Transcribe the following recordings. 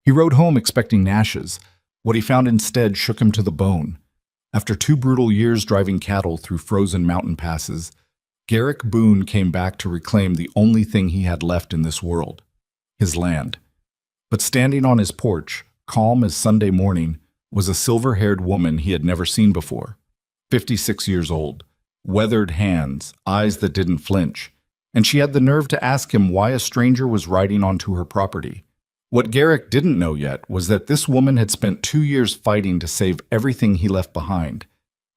He rode home expecting gnashes. What he found instead shook him to the bone. After 2 brutal years driving cattle through frozen mountain passes, Garrick Boone came back to reclaim the only thing he had left in this world, his land. But standing on his porch, calm as Sunday morning, was a silver-haired woman he had never seen before, 56 years old, weathered hands, eyes that didn't flinch, and she had the nerve to ask him why a stranger was riding onto her property. What Garrick didn't know yet was that this woman had spent 2 years fighting to save everything he left behind,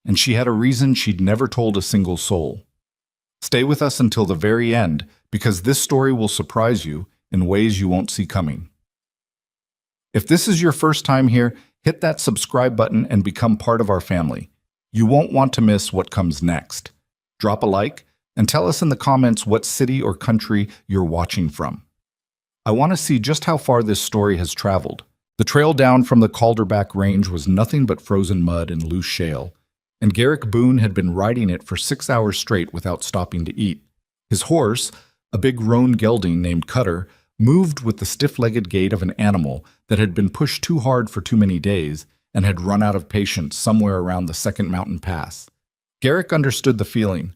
and she had a reason she'd never told a single soul. Stay with us until the very end, because this story will surprise you in ways you won't see coming. If this is your first time here, hit that subscribe button and become part of our family. You won't want to miss what comes next. Drop a like and tell us in the comments what city or country you're watching from. I want to see just how far this story has traveled. The trail down from the Calderback Range was nothing but frozen mud and loose shale, and Garrick Boone had been riding it for 6 hours straight without stopping to eat. His horse, a big roan gelding named Cutter, moved with the stiff-legged gait of an animal that had been pushed too hard for too many days and had run out of patience somewhere around the second mountain pass. Garrick understood the feeling.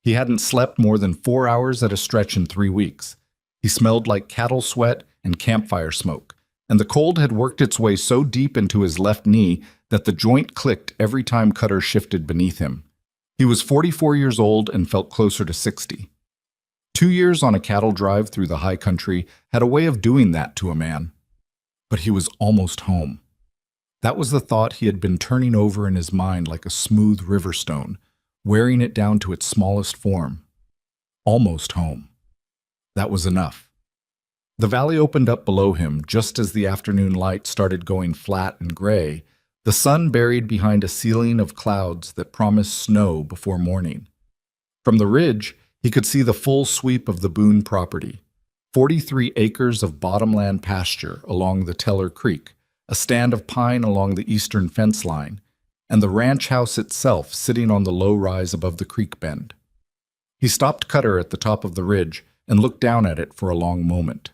He hadn't slept more than 4 hours at a stretch in 3 weeks. He smelled like cattle sweat and campfire smoke, and the cold had worked its way so deep into his left knee that the joint clicked every time Cutter shifted beneath him. He was 44 years old and felt closer to 60. 2 years on a cattle drive through the high country had a way of doing that to a man. But he was almost home. That was the thought he had been turning over in his mind like a smooth river stone, wearing it down to its smallest form. Almost home. That was enough. The valley opened up below him just as the afternoon light started going flat and gray, the sun buried behind a ceiling of clouds that promised snow before morning. From the ridge, he could see the full sweep of the Boone property, 43 acres of bottomland pasture along the Teller Creek, a stand of pine along the eastern fence line, and the ranch house itself sitting on the low rise above the creek bend. He stopped Cutter at the top of the ridge and looked down at it for a long moment.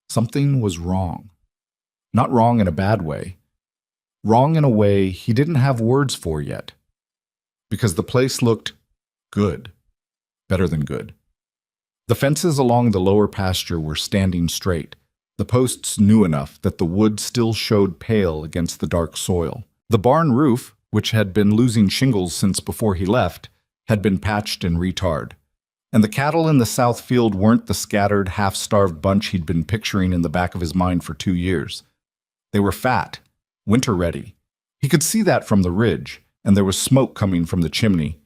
Something was wrong. Not wrong in a bad way. Wrong in a way he didn't have words for yet. Because the place looked good. Better than good. The fences along the lower pasture were standing straight, the posts new enough that the wood still showed pale against the dark soil. The barn roof, which had been losing shingles since before he left, had been patched and retarred. And the cattle in the south field weren't the scattered, half-starved bunch he'd been picturing in the back of his mind for 2 years. They were fat, winter-ready. He could see that from the ridge, and there was smoke coming from the chimney.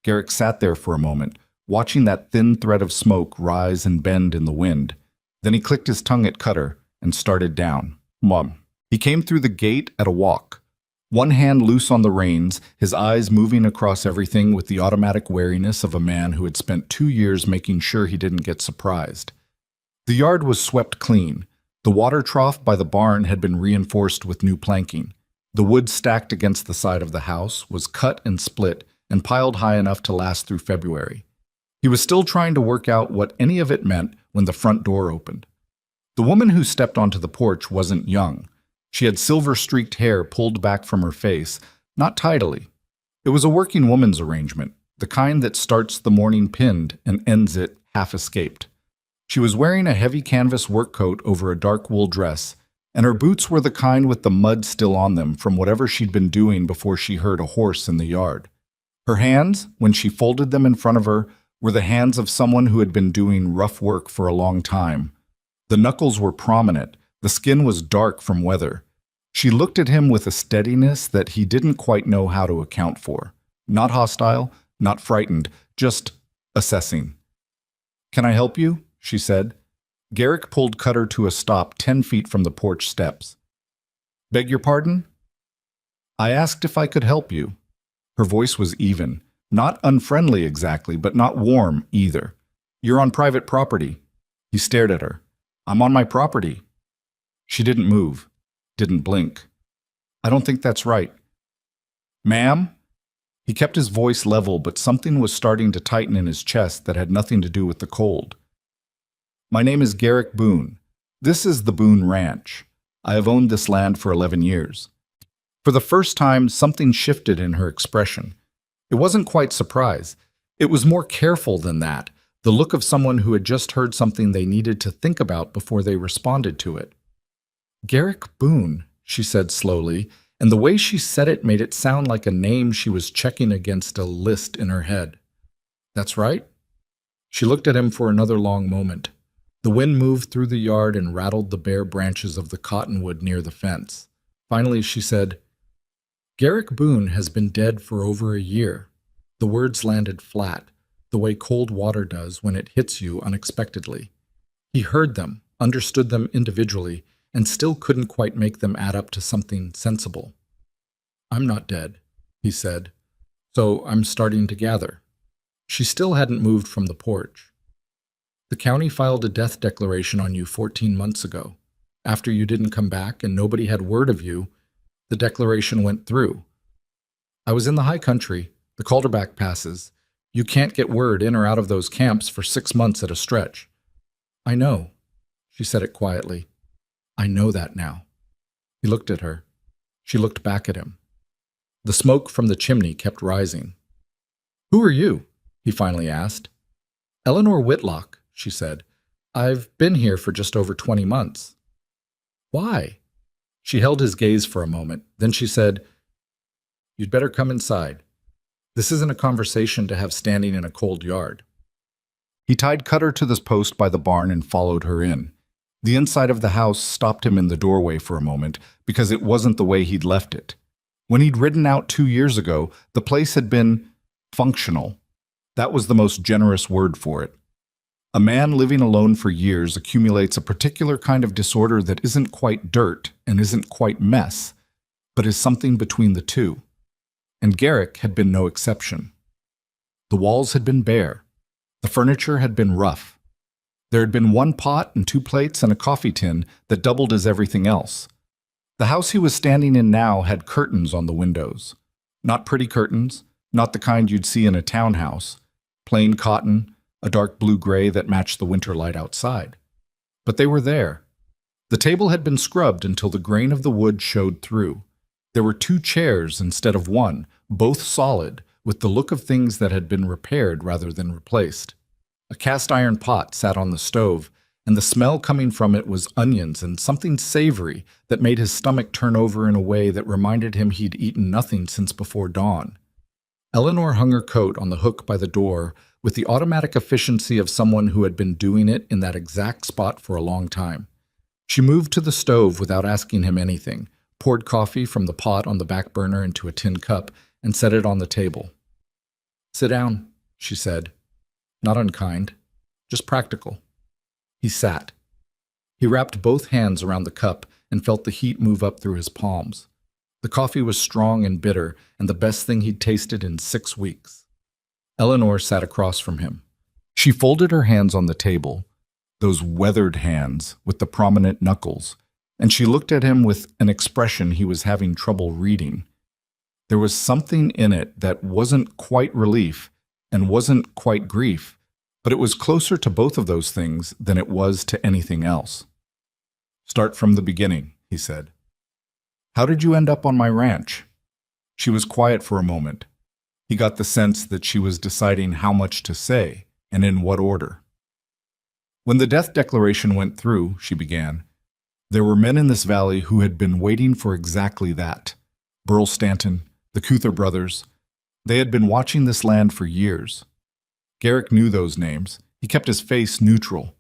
Garrick sat there for a moment, watching that thin thread of smoke rise and bend in the wind. Then he clicked his tongue at Cutter and started down. Mom. He came through the gate at a walk, one hand loose on the reins, his eyes moving across everything with the automatic wariness of a man who had spent 2 years making sure he didn't get surprised. The yard was swept clean. The water trough by the barn had been reinforced with new planking. The wood stacked against the side of the house was cut and split and piled high enough to last through February. He was still trying to work out what any of it meant when the front door opened. The woman who stepped onto the porch wasn't young. She had silver-streaked hair pulled back from her face, not tidily. It was a working woman's arrangement, the kind that starts the morning pinned and ends it half-escaped. She was wearing a heavy canvas work coat over a dark wool dress, and her boots were the kind with the mud still on them from whatever she'd been doing before she heard a horse in the yard. Her hands, when she folded them in front of her, were the hands of someone who had been doing rough work for a long time. The knuckles were prominent. The skin was dark from weather. She looked at him with a steadiness that he didn't quite know how to account for. Not hostile, not frightened, just assessing. "Can I help you?" she said. Garrick pulled Cutter to a stop 10 feet from the porch steps. "Beg your pardon?" "I asked if I could help you." Her voice was even. Not unfriendly exactly, but not warm either. "You're on private property." He stared at her. "I'm on my property." She didn't move, didn't blink. "I don't think that's right." "Ma'am?" He kept his voice level, but something was starting to tighten in his chest that had nothing to do with the cold. "My name is Garrick Boone. This is the Boone Ranch. I have owned this land for 11 years. For the first time, something shifted in her expression. It wasn't quite surprise. It was more careful than that, the look of someone who had just heard something they needed to think about before they responded to it. Garrick Boone, she said slowly, and the way she said it made it sound like a name she was checking against a list in her head. That's right. She looked at him for another long moment. The wind moved through the yard and rattled the bare branches of the cottonwood near the fence. Finally, she said, Garrick Boone has been dead for over a year. The words landed flat, the way cold water does when it hits you unexpectedly. He heard them, understood them individually, and still couldn't quite make them add up to something sensible. I'm not dead, he said, so I'm starting to gather. She still hadn't moved from the porch. The county filed a death declaration on you 14 months ago. After you didn't come back and nobody had word of you, the declaration went through. I was in the high country, the Calderback passes. You can't get word in or out of those camps for 6 months at a stretch. I know, she said it quietly. I know that now. He looked at her. She looked back at him. The smoke from the chimney kept rising. Who are you? He finally asked. Eleanor Whitlock, she said. I've been here for just over 20 months. Why? She held his gaze for a moment. Then she said, You'd better come inside. This isn't a conversation to have standing in a cold yard. He tied Cutter to this post by the barn and followed her in. The inside of the house stopped him in the doorway for a moment because it wasn't the way he'd left it. When he'd ridden out 2 years ago, the place had been functional. That was the most generous word for it. A man living alone for years accumulates a particular kind of disorder that isn't quite dirt and isn't quite mess, but is something between the two. And Garrick had been no exception. The walls had been bare. The furniture had been rough. There had been 1 pot and 2 plates and a coffee tin that doubled as everything else. The house he was standing in now had curtains on the windows. Not pretty curtains, not the kind you'd see in a townhouse. Plain cotton, a dark blue-gray that matched the winter light outside. But they were there. The table had been scrubbed until the grain of the wood showed through. There were 2 chairs instead of 1, both solid, with the look of things that had been repaired rather than replaced. A cast-iron pot sat on the stove, and the smell coming from it was onions and something savory that made his stomach turn over in a way that reminded him he'd eaten nothing since before dawn. Eleanor hung her coat on the hook by the door with the automatic efficiency of someone who had been doing it in that exact spot for a long time. She moved to the stove without asking him anything, poured coffee from the pot on the back burner into a tin cup, and set it on the table. Sit down, she said. Not unkind, just practical. He sat. He wrapped both hands around the cup and felt the heat move up through his palms. The coffee was strong and bitter, and the best thing he'd tasted in 6 weeks. Eleanor sat across from him. She folded her hands on the table, those weathered hands with the prominent knuckles, and she looked at him with an expression he was having trouble reading. There was something in it that wasn't quite relief and wasn't quite grief, but it was closer to both of those things than it was to anything else. Start from the beginning, he said. How did you end up on my ranch? She was quiet for a moment. He got the sense that she was deciding how much to say and in what order. When the death declaration went through, she began, there were men in this valley who had been waiting for exactly that. Burl Stanton, the Cuther brothers. They had been watching this land for years. Garrick knew those names. He kept his face neutral.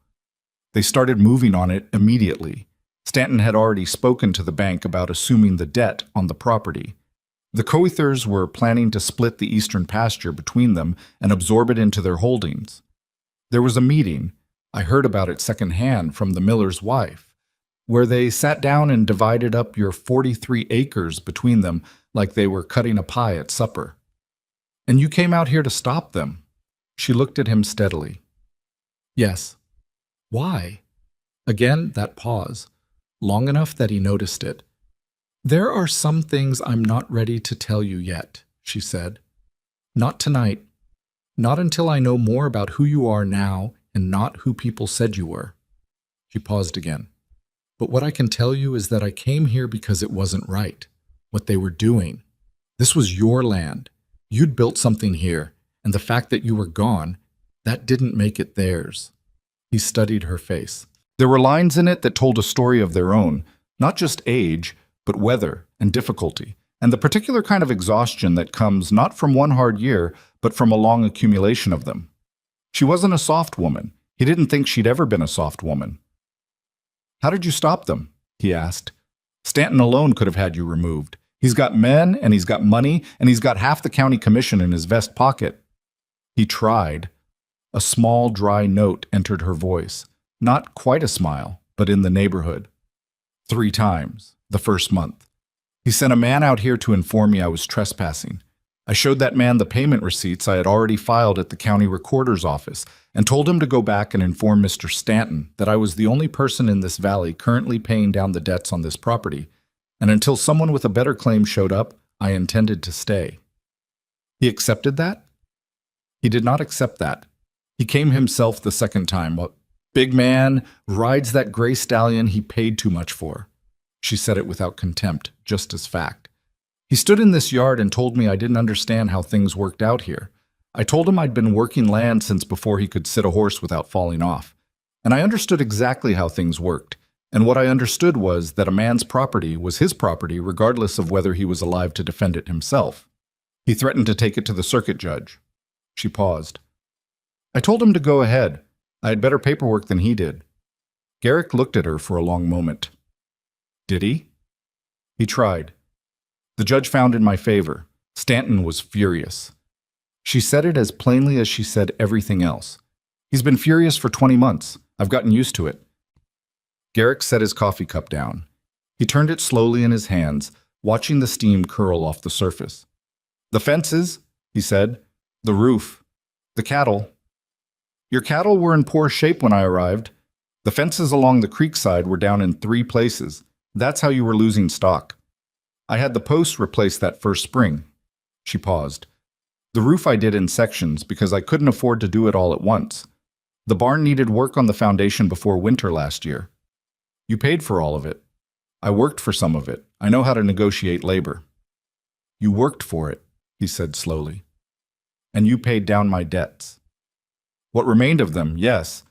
They started moving on it immediately. Stanton had already spoken to the bank about assuming the debt on the property. The Coethers were planning to split the eastern pasture between them and absorb it into their holdings. There was a meeting, I heard about it secondhand from the miller's wife, where they sat down and divided up your 43 acres between them like they were cutting a pie at supper. And you came out here to stop them. She looked at him steadily. Yes. Why? Again, that pause, long enough that he noticed it. There are some things I'm not ready to tell you yet, she said. Not tonight. Not until I know more about who you are now and not who people said you were. She paused again. But what I can tell you is that I came here because it wasn't right, what they were doing. This was your land. You'd built something here, and the fact that you were gone, that didn't make it theirs." He studied her face. There were lines in it that told a story of their own, not just age, but weather and difficulty, and the particular kind of exhaustion that comes not from one hard year, but from a long accumulation of them. She wasn't a soft woman. He didn't think she'd ever been a soft woman. "How did you stop them?" he asked. "Stanton alone could have had you removed. He's got men, and he's got money, and he's got half the county commission in his vest pocket." He tried. A small, dry note entered her voice. Not quite a smile, but in the neighborhood. 3 times, the first month. He sent a man out here to inform me I was trespassing. I showed that man the payment receipts I had already filed at the county recorder's office and told him to go back and inform Mr. Stanton that I was the only person in this valley currently paying down the debts on this property, and until someone with a better claim showed up, I intended to stay. He accepted that? He did not accept that. He came himself the second time. A big man rides that gray stallion he paid too much for. She said it without contempt, just as fact. He stood in this yard and told me I didn't understand how things worked out here. I told him I'd been working land since before he could sit a horse without falling off. And I understood exactly how things worked. And what I understood was that a man's property was his property regardless of whether he was alive to defend it himself. He threatened to take it to the circuit judge. She paused. I told him to go ahead. I had better paperwork than he did. Garrick looked at her for a long moment. Did he? He tried. The judge found in my favor. Stanton was furious. She said it as plainly as she said everything else. He's been furious for 20 months. I've gotten used to it. Garrick set his coffee cup down. He turned it slowly in his hands, watching the steam curl off the surface. The fences, he said. The roof. The cattle. Your cattle were in poor shape when I arrived. The fences along the creek side were down in 3 places. That's how you were losing stock. I had the posts replaced that first spring. She paused. The roof I did in sections because I couldn't afford to do it all at once. The barn needed work on the foundation before winter last year. You paid for all of it. I worked for some of it. I know how to negotiate labor. You worked for it, he said slowly. And you paid down my debts. What remained of them, yes.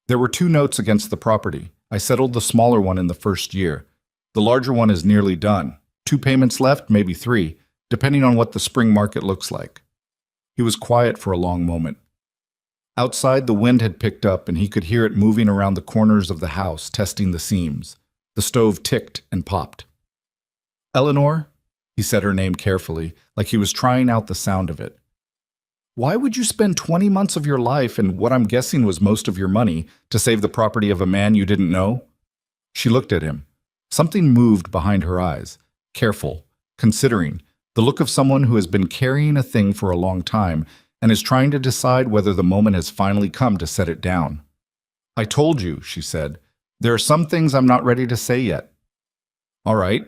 There were 2 notes against the property. I settled the smaller one in the first year. The larger one is nearly done. 2 payments left, maybe 3, depending on what the spring market looks like. He was quiet for a long moment. Outside, the wind had picked up, and he could hear it moving around the corners of the house, testing the seams. The stove ticked and popped. Eleanor, he said her name carefully, like he was trying out the sound of it. Why would you spend 20 months of your life and what I'm guessing was most of your money to save the property of a man you didn't know? She looked at him. Something moved behind her eyes. Careful, considering, the look of someone who has been carrying a thing for a long time and is trying to decide whether the moment has finally come to set it down. I told you, she said. There are some things I'm not ready to say yet. All right.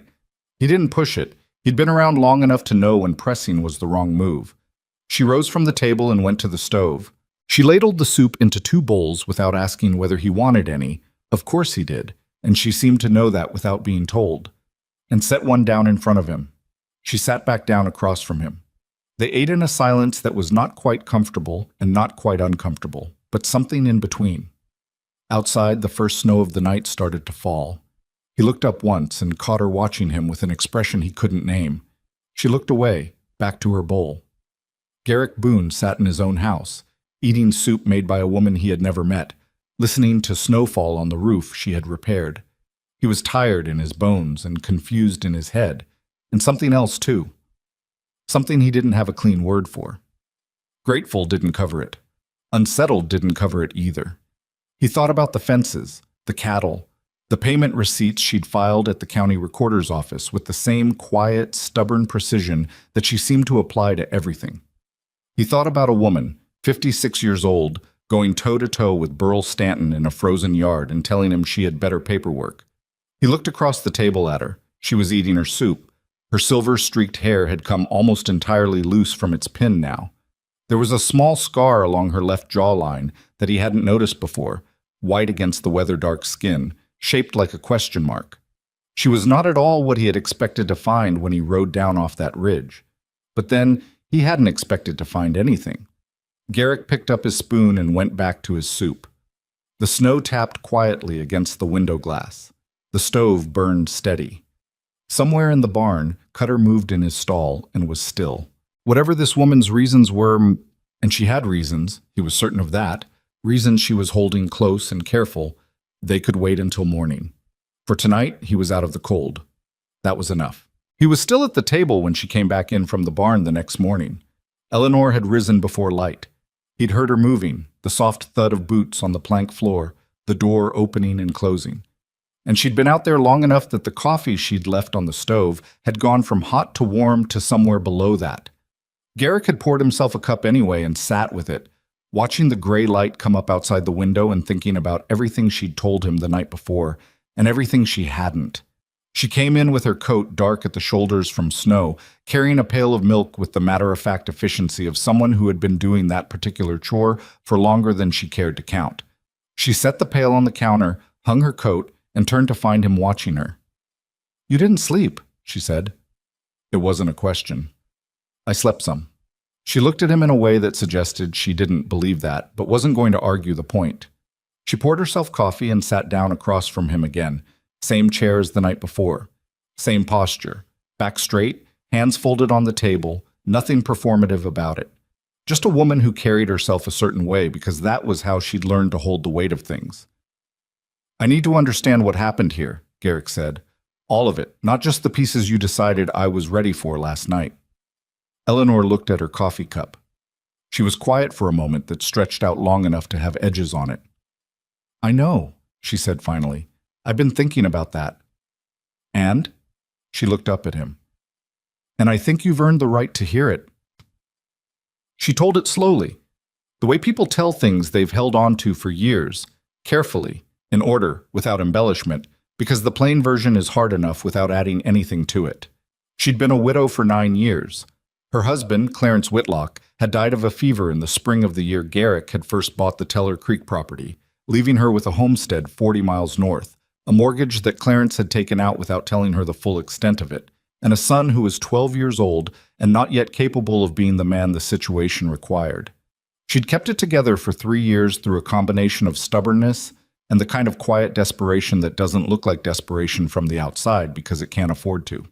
He didn't push it. He'd been around long enough to know when pressing was the wrong move. She rose from the table and went to the stove. She ladled the soup into 2 bowls without asking whether he wanted any. Of course he did, and she seemed to know that without being told, and set one down in front of him. She sat back down across from him. They ate in a silence that was not quite comfortable and not quite uncomfortable, but something in between. Outside, the first snow of the night started to fall. He looked up once and caught her watching him with an expression he couldn't name. She looked away, back to her bowl. Garrick Boone sat in his own house, eating soup made by a woman he had never met, listening to snowfall on the roof she had repaired. He was tired in his bones and confused in his head, and something else too. Something he didn't have a clean word for. Grateful didn't cover it. Unsettled didn't cover it either. He thought about the fences, the cattle, the payment receipts she'd filed at the county recorder's office with the same quiet, stubborn precision that she seemed to apply to everything. He thought about a woman, 56 years old, going toe-to-toe with Burl Stanton in a frozen yard and telling him she had better paperwork. He looked across the table at her. She was eating her soup. Her silver-streaked hair had come almost entirely loose from its pin now. There was a small scar along her left jawline that he hadn't noticed before, white against the weather-dark skin, shaped like a question mark. She was not at all what he had expected to find when he rode down off that ridge. But then, he hadn't expected to find anything. Garrick picked up his spoon and went back to his soup. The snow tapped quietly against the window glass. The stove burned steady. Somewhere in the barn, Cutter moved in his stall and was still. Whatever this woman's reasons were, and she had reasons, he was certain of that, reasons she was holding close and careful, they could wait until morning. For tonight, he was out of the cold. That was enough. He was still at the table when she came back in from the barn the next morning. Eleanor had risen before light. He'd heard her moving, the soft thud of boots on the plank floor, the door opening and closing. And she'd been out there long enough that the coffee she'd left on the stove had gone from hot to warm to somewhere below that. Garrick had poured himself a cup anyway and sat with it, watching the gray light come up outside the window and thinking about everything she'd told him the night before and everything she hadn't. She came in with her coat dark at the shoulders from snow, carrying a pail of milk with the matter-of-fact efficiency of someone who had been doing that particular chore for longer than she cared to count. She set the pail on the counter, hung her coat, and turned to find him watching her. "You didn't sleep," she said. It wasn't a question. "I slept some." She looked at him in a way that suggested she didn't believe that, but wasn't going to argue the point. She poured herself coffee and sat down across from him again. Same chair as the night before. Same posture. Back straight, hands folded on the table, nothing performative about it. Just a woman who carried herself a certain way because that was how she'd learned to hold the weight of things. "I need to understand what happened here," Garrick said. "All of it, not just the pieces you decided I was ready for last night." Eleanor looked at her coffee cup. She was quiet for a moment that stretched out long enough to have edges on it. "I know," she said finally. "I've been thinking about that." "And?" She looked up at him. "And I think you've earned the right to hear it." She told it slowly, the way people tell things they've held on to for years, carefully, in order, without embellishment, because the plain version is hard enough without adding anything to it. She'd been a widow for 9 years. Her husband, Clarence Whitlock, had died of a fever in the spring of the year Garrick had first bought the Teller Creek property, leaving her with a homestead 40 miles north, a mortgage that Clarence had taken out without telling her the full extent of it, and a son who was 12 years old and not yet capable of being the man the situation required. She'd kept it together for 3 years through a combination of stubbornness and the kind of quiet desperation that doesn't look like desperation from the outside because it can't afford to.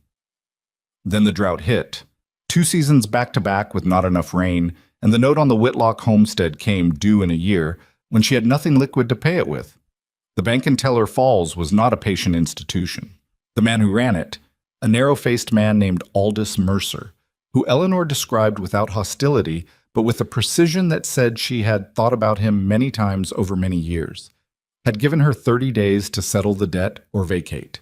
Then the drought hit. 2 seasons back-to-back with not enough rain, and the note on the Whitlock homestead came due in a year when she had nothing liquid to pay it with. The bank in Teller Falls was not a patient institution. The man who ran it, a narrow-faced man named Aldous Mercer, who Eleanor described without hostility, but with a precision that said she had thought about him many times over many years, had given her 30 days to settle the debt or vacate.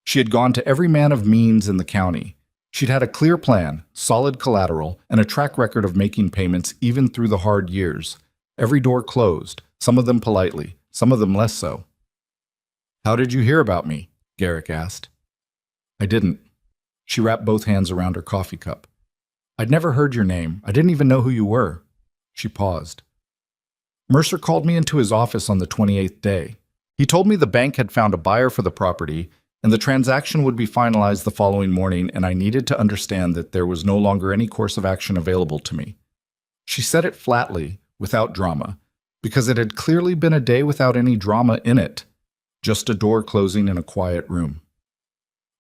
She had gone to every man of means in the county. She'd had a clear plan, solid collateral, and a track record of making payments even through the hard years. Every door closed, some of them politely, some of them less so. "How did you hear about me?" Garrick asked. "I didn't." She wrapped both hands around her coffee cup. "I'd never heard your name. I didn't even know who you were." She paused. "Mercer called me into his office on the 28th day. He told me the bank had found a buyer for the property, and the transaction would be finalized the following morning, and I needed to understand that there was no longer any course of action available to me." She said it flatly, without drama, because it had clearly been a day without any drama in it. Just a door closing in a quiet room.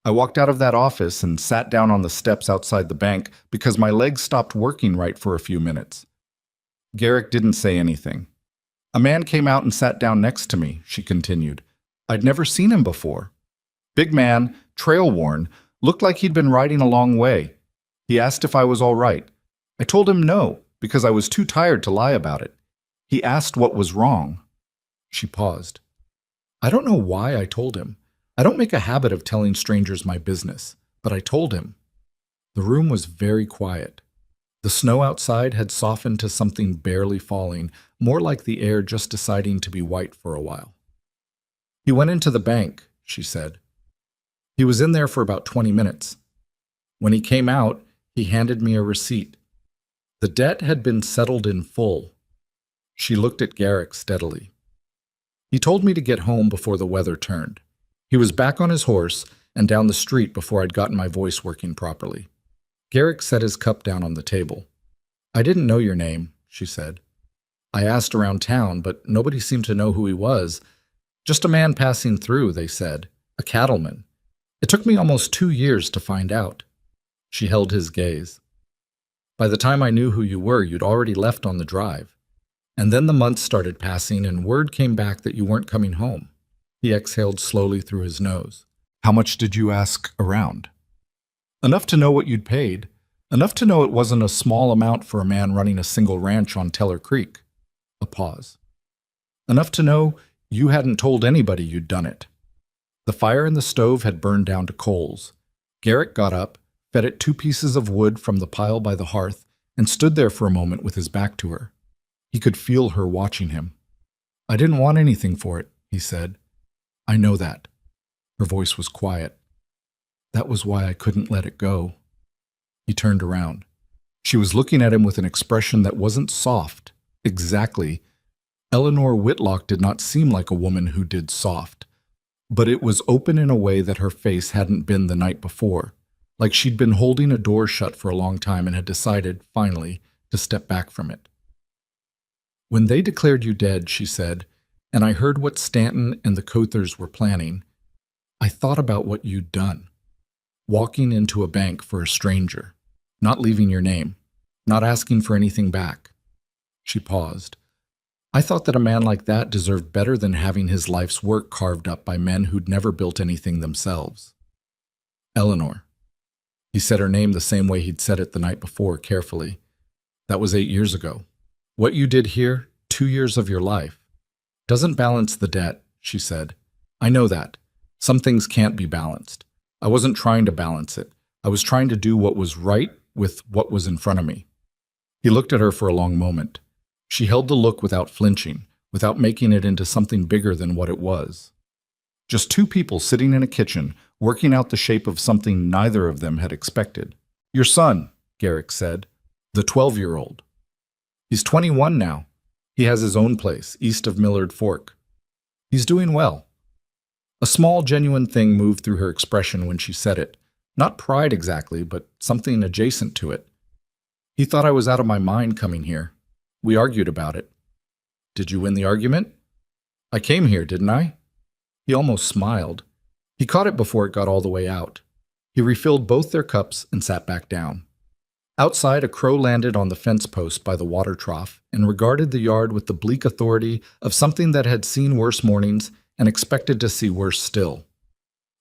I walked out of that office and sat down on the steps outside the bank because my legs stopped working right for a few minutes. Garrick didn't say anything. "A man came out and sat down next to me," she continued. "I'd never seen him before. Big man, trail-worn, looked like he'd been riding a long way. He asked if I was all right. I told him no, because I was too tired to lie about it. He asked what was wrong." She paused. "I don't know why I told him. I don't make a habit of telling strangers my business, but I told him." The room was very quiet. The snow outside had softened to something barely falling, more like the air just deciding to be white for a while. "He went into the bank," she said. "He was in there for about 20 minutes. When he came out, he handed me a receipt. The debt had been settled in full." She looked at Garrick steadily. He told me to get home before the weather turned. He was back on his horse and down the street before I'd gotten my voice working properly. Garrick set his cup down on the table. I didn't know your name, she said. I asked around town, but nobody seemed to know who he was. Just a man passing through, they said. A cattleman. It took me almost 2 years to find out. She held his gaze. By the time I knew who you were, you'd already left on the drive. And then the months started passing and word came back that you weren't coming home. He exhaled slowly through his nose. How much did you ask around? Enough to know what you'd paid. Enough to know it wasn't a small amount for a man running a single ranch on Teller Creek. A pause. Enough to know you hadn't told anybody you'd done it. The fire in the stove had burned down to coals. Garrick got up, fed it 2 pieces of wood from the pile by the hearth, and stood there for a moment with his back to her. He could feel her watching him. I didn't want anything for it, he said. I know that. Her voice was quiet. That was why I couldn't let it go. He turned around. She was looking at him with an expression that wasn't soft. Exactly. Eleanor Whitlock did not seem like a woman who did soft. But it was open in a way that her face hadn't been the night before, like she'd been holding a door shut for a long time and had decided, finally, to step back from it. When they declared you dead, she said, and I heard what Stanton and the Cothers were planning, I thought about what you'd done. Walking into a bank for a stranger, not leaving your name, not asking for anything back. She paused. I thought that a man like that deserved better than having his life's work carved up by men who'd never built anything themselves. Eleanor. He said her name the same way he'd said it the night before, carefully. That was 8 years ago. What you did here, 2 years of your life, doesn't balance the debt, she said. I know that. Some things can't be balanced. I wasn't trying to balance it. I was trying to do what was right with what was in front of me. He looked at her for a long moment. She held the look without flinching, without making it into something bigger than what it was. Just 2 people sitting in a kitchen, working out the shape of something neither of them had expected. Your son, Garrick said, the 12-year-old. He's 21 now. He has his own place, east of Millard Fork. He's doing well. A small, genuine thing moved through her expression when she said it. Not pride exactly, but something adjacent to it. He thought I was out of my mind coming here. We argued about it. Did you win the argument? I came here, didn't I? He almost smiled. He caught it before it got all the way out. He refilled both their cups and sat back down. Outside, a crow landed on the fence post by the water trough and regarded the yard with the bleak authority of something that had seen worse mornings and expected to see worse still.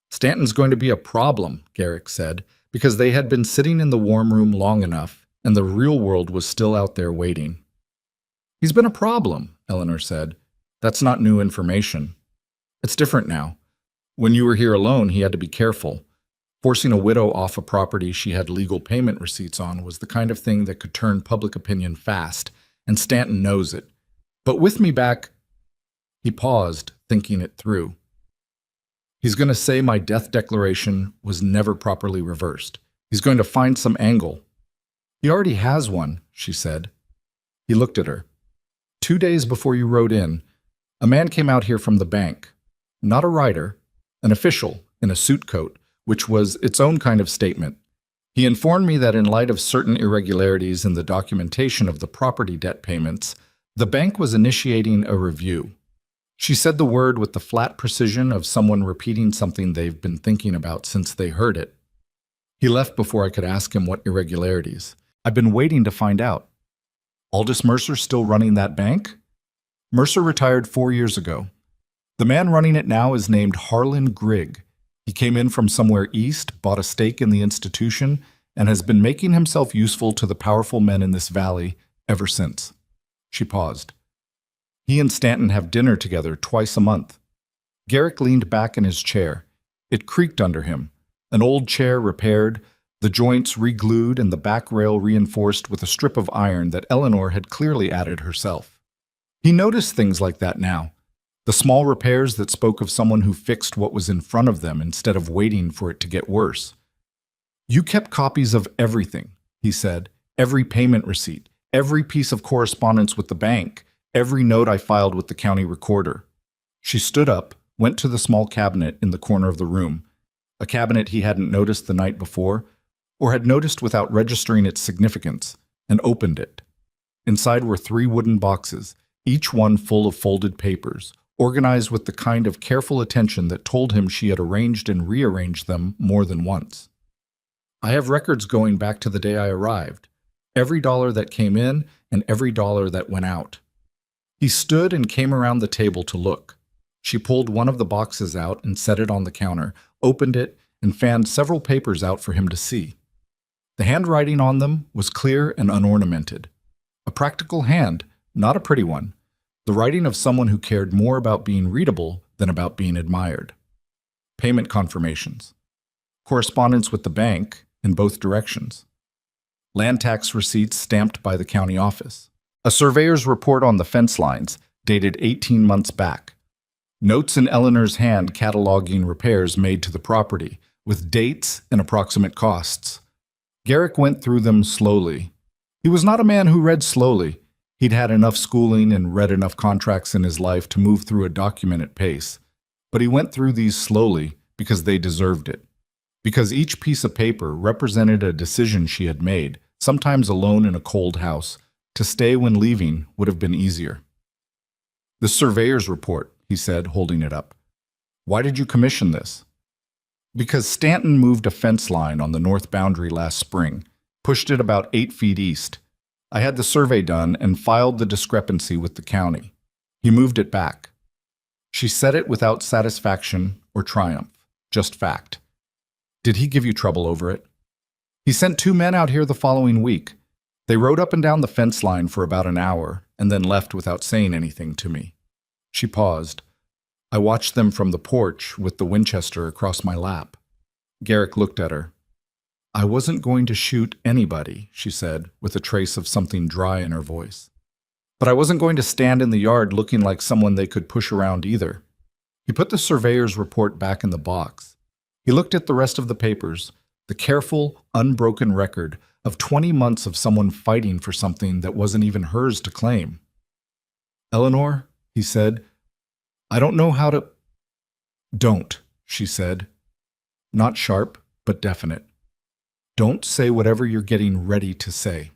Stanton's going to be a problem, Garrick said, because they had been sitting in the warm room long enough, and the real world was still out there waiting. He's been a problem, Eleanor said. That's not new information. It's different now. When you were here alone, he had to be careful. Forcing a widow off a property she had legal payment receipts on was the kind of thing that could turn public opinion fast, and Stanton knows it. But with me back, he paused, thinking it through. He's going to say my death declaration was never properly reversed. He's going to find some angle. He already has one, she said. He looked at her. 2 days before you rode in, a man came out here from the bank. Not a writer, an official in a suit coat, which was its own kind of statement. He informed me that in light of certain irregularities in the documentation of the property debt payments, the bank was initiating a review. She said the word with the flat precision of someone repeating something they've been thinking about since they heard it. He left before I could ask him what irregularities. I've been waiting to find out. Aldous Mercer still running that bank? Mercer retired 4 years ago. The man running it now is named Harlan Grigg. He came in from somewhere east, bought a stake in the institution, and has been making himself useful to the powerful men in this valley ever since. She paused. He and Stanton have dinner together twice a month. Garrick leaned back in his chair. It creaked under him. An old chair repaired, the joints re-glued and the back rail reinforced with a strip of iron that Eleanor had clearly added herself. He noticed things like that now. The small repairs that spoke of someone who fixed what was in front of them instead of waiting for it to get worse. You kept copies of everything, he said. Every payment receipt, every piece of correspondence with the bank, every note I filed with the county recorder. She stood up, went to the small cabinet in the corner of the room, a cabinet he hadn't noticed the night before, or had noticed without registering its significance, and opened it. Inside were 3 wooden boxes, each one full of folded papers, organized with the kind of careful attention that told him she had arranged and rearranged them more than once. I have records going back to the day I arrived, every dollar that came in and every dollar that went out. He stood and came around the table to look. She pulled one of the boxes out and set it on the counter, opened it, and fanned several papers out for him to see. The handwriting on them was clear and unornamented. A practical hand, not a pretty one. The writing of someone who cared more about being readable than about being admired. Payment confirmations. Correspondence with the bank in both directions. Land tax receipts stamped by the county office. A surveyor's report on the fence lines, dated 18 months back. Notes in Eleanor's hand cataloging repairs made to the property, with dates and approximate costs. Garrick went through them slowly. He was not a man who read slowly. He'd had enough schooling and read enough contracts in his life to move through a document at pace. But he went through these slowly because they deserved it. Because each piece of paper represented a decision she had made, sometimes alone in a cold house. To stay when leaving would have been easier. "The surveyor's report," he said, holding it up. "Why did you commission this?" "Because Stanton moved a fence line on the north boundary last spring, pushed it about 8 feet east. I had the survey done and filed the discrepancy with the county. He moved it back." She said it without satisfaction or triumph, just fact. "Did he give you trouble over it?" "He sent 2 men out here the following week. They rode up and down the fence line for about an hour and then left without saying anything to me." She paused. "I watched them from the porch with the Winchester across my lap." Garrick looked at her. "I wasn't going to shoot anybody," she said, with a trace of something dry in her voice. "But I wasn't going to stand in the yard looking like someone they could push around either." He put the surveyor's report back in the box. He looked at the rest of the papers, the careful, unbroken record of 20 months of someone fighting for something that wasn't even hers to claim. "Eleanor," he said, "I don't know how to—" "Don't," she said. Not sharp, but definite. "Don't say whatever you're getting ready to say.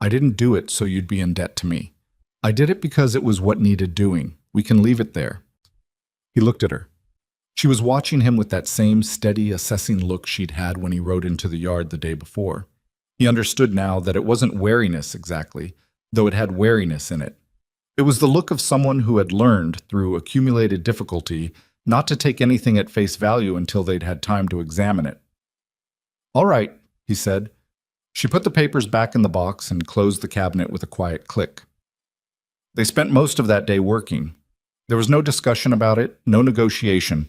I didn't do it so you'd be in debt to me. I did it because it was what needed doing. We can leave it there." He looked at her. She was watching him with that same steady, assessing look she'd had when he rode into the yard the day before. He understood now that it wasn't wariness exactly, though it had wariness in it. It was the look of someone who had learned, through accumulated difficulty, not to take anything at face value until they'd had time to examine it. "All right," he said. She put the papers back in the box and closed the cabinet with a quiet click. They spent most of that day working. There was no discussion about it, no negotiation.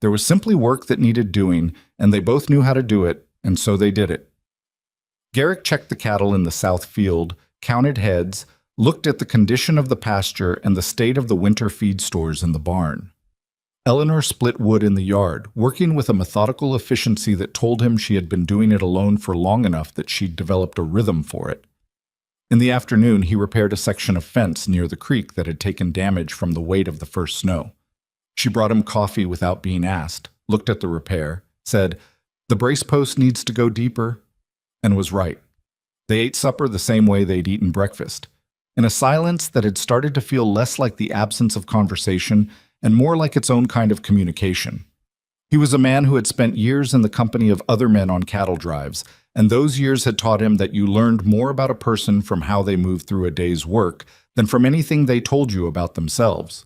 There was simply work that needed doing, and they both knew how to do it, and so they did it. Garrick checked the cattle in the south field, counted heads, looked at the condition of the pasture and the state of the winter feed stores in the barn. Eleanor split wood in the yard, working with a methodical efficiency that told him she had been doing it alone for long enough that she'd developed a rhythm for it. In the afternoon, he repaired a section of fence near the creek that had taken damage from the weight of the first snow. She brought him coffee without being asked, looked at the repair, said, "The brace post needs to go deeper," and was right. They ate supper the same way they'd eaten breakfast, in a silence that had started to feel less like the absence of conversation and more like its own kind of communication. He was a man who had spent years in the company of other men on cattle drives, and those years had taught him that you learned more about a person from how they moved through a day's work than from anything they told you about themselves.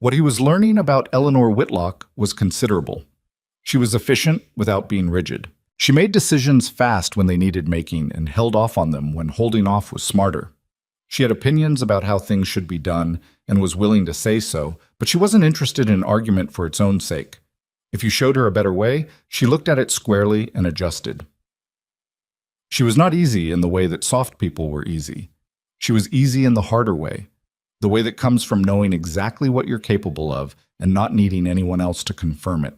What he was learning about Eleanor Whitlock was considerable. She was efficient without being rigid. She made decisions fast when they needed making and held off on them when holding off was smarter. She had opinions about how things should be done and was willing to say so, but she wasn't interested in argument for its own sake. If you showed her a better way, she looked at it squarely and adjusted. She was not easy in the way that soft people were easy. She was easy in the harder way, the way that comes from knowing exactly what you're capable of and not needing anyone else to confirm it.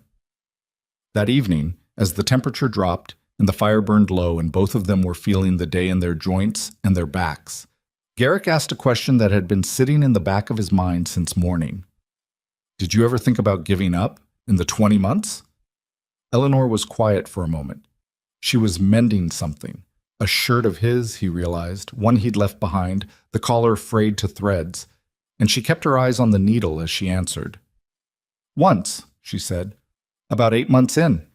That evening, as the temperature dropped and the fire burned low and both of them were feeling the day in their joints and their backs, Garrick asked a question that had been sitting in the back of his mind since morning. Did you ever think about giving up in the 20 months? Eleanor was quiet for a moment. She was mending something. A shirt of his, he realized, one he'd left behind, the collar frayed to threads, and she kept her eyes on the needle as she answered. Once, she said. About 8 months in.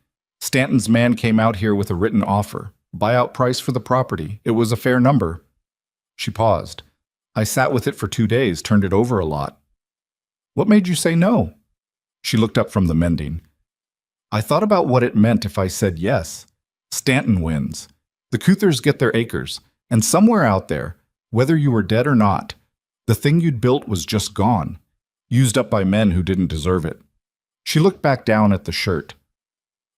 Stanton's man came out here with a written offer. Buyout price for the property. It was a fair number. She paused. I sat with it for 2 days, turned it over a lot. What made you say no? She looked up from the mending. I thought about what it meant if I said yes. Stanton wins. The Cuthers get their acres, and somewhere out there, whether you were dead or not, the thing you'd built was just gone, used up by men who didn't deserve it. She looked back down at the shirt.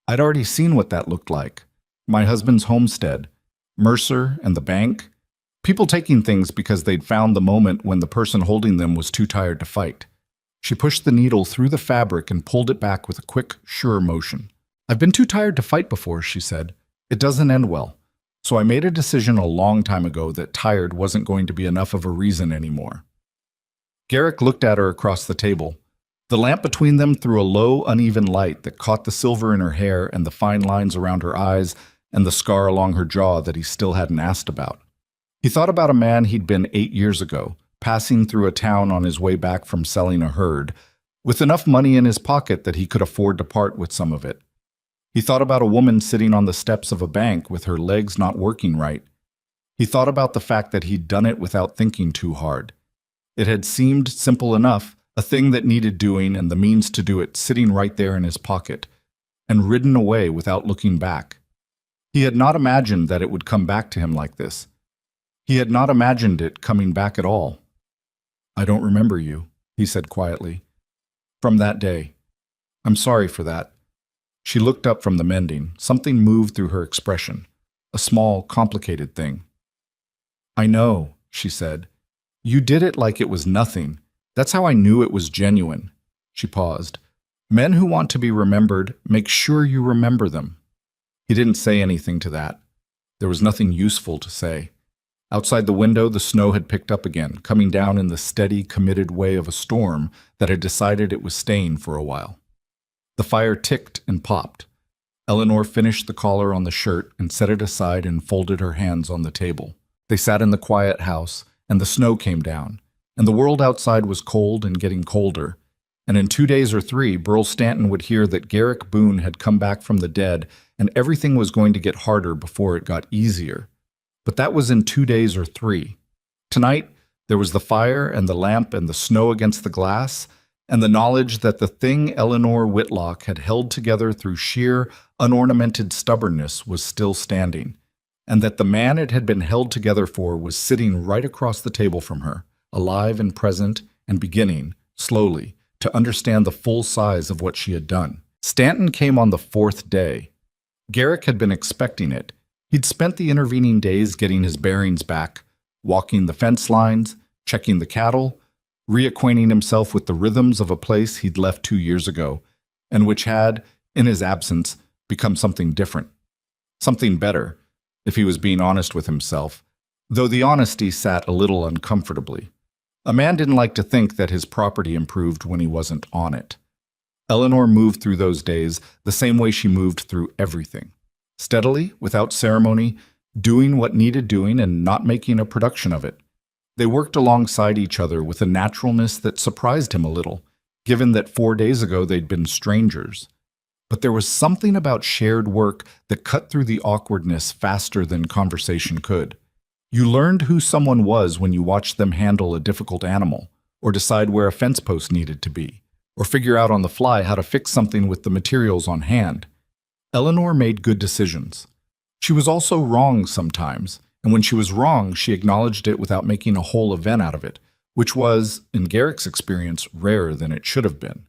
I'd already seen what that looked like. My husband's homestead, Mercer and the bank, people taking things because they'd found the moment when the person holding them was too tired to fight. She pushed the needle through the fabric and pulled it back with a quick, sure motion. I've been too tired to fight before, she said. It doesn't end well. So I made a decision a long time ago that tired wasn't going to be enough of a reason anymore. Garrick looked at her across the table. The lamp between them threw a low, uneven light that caught the silver in her hair and the fine lines around her eyes and the scar along her jaw that he still hadn't asked about. He thought about a man he'd been 8 years ago, passing through a town on his way back from selling a herd, with enough money in his pocket that he could afford to part with some of it. He thought about a woman sitting on the steps of a bank with her legs not working right. He thought about the fact that he'd done it without thinking too hard. It had seemed simple enough, a thing that needed doing and the means to do it sitting right there in his pocket, and ridden away without looking back. He had not imagined that it would come back to him like this. He had not imagined it coming back at all. I don't remember you, he said quietly. From that day. I'm sorry for that. She looked up from the mending. Something moved through her expression. A small, complicated thing. I know, she said. You did it like it was nothing. That's how I knew it was genuine. She paused. Men who want to be remembered, make sure you remember them. He didn't say anything to that. There was nothing useful to say. Outside the window, the snow had picked up again, coming down in the steady, committed way of a storm that had decided it was staying for a while. The fire ticked and popped. Eleanor finished the collar on the shirt and set it aside and folded her hands on the table. They sat in the quiet house, and the snow came down, and the world outside was cold and getting colder. And in 2 days or 3, Burl Stanton would hear that Garrick Boone had come back from the dead, and everything was going to get harder before it got easier. But that was in 2 days or 3. Tonight, there was the fire and the lamp and the snow against the glass, and the knowledge that the thing Eleanor Whitlock had held together through sheer, unornamented stubbornness was still standing, and that the man it had been held together for was sitting right across the table from her, alive and present and beginning, slowly, to understand the full size of what she had done. Stanton came on the 4th day. Garrick had been expecting it. He'd spent the intervening days getting his bearings back, walking the fence lines, checking the cattle, reacquainting himself with the rhythms of a place he'd left 2 years ago, and which had, in his absence, become something different. Something better, if he was being honest with himself, though the honesty sat a little uncomfortably. A man didn't like to think that his property improved when he wasn't on it. Eleanor moved through those days the same way she moved through everything. Steadily, without ceremony, doing what needed doing and not making a production of it. They worked alongside each other with a naturalness that surprised him a little, given that 4 days ago they'd been strangers. But there was something about shared work that cut through the awkwardness faster than conversation could. You learned who someone was when you watched them handle a difficult animal, or decide where a fence post needed to be, or figure out on the fly how to fix something with the materials on hand. Eleanor made good decisions. She was also wrong sometimes, and when she was wrong, she acknowledged it without making a whole event out of it, which was, in Garrick's experience, rarer than it should have been.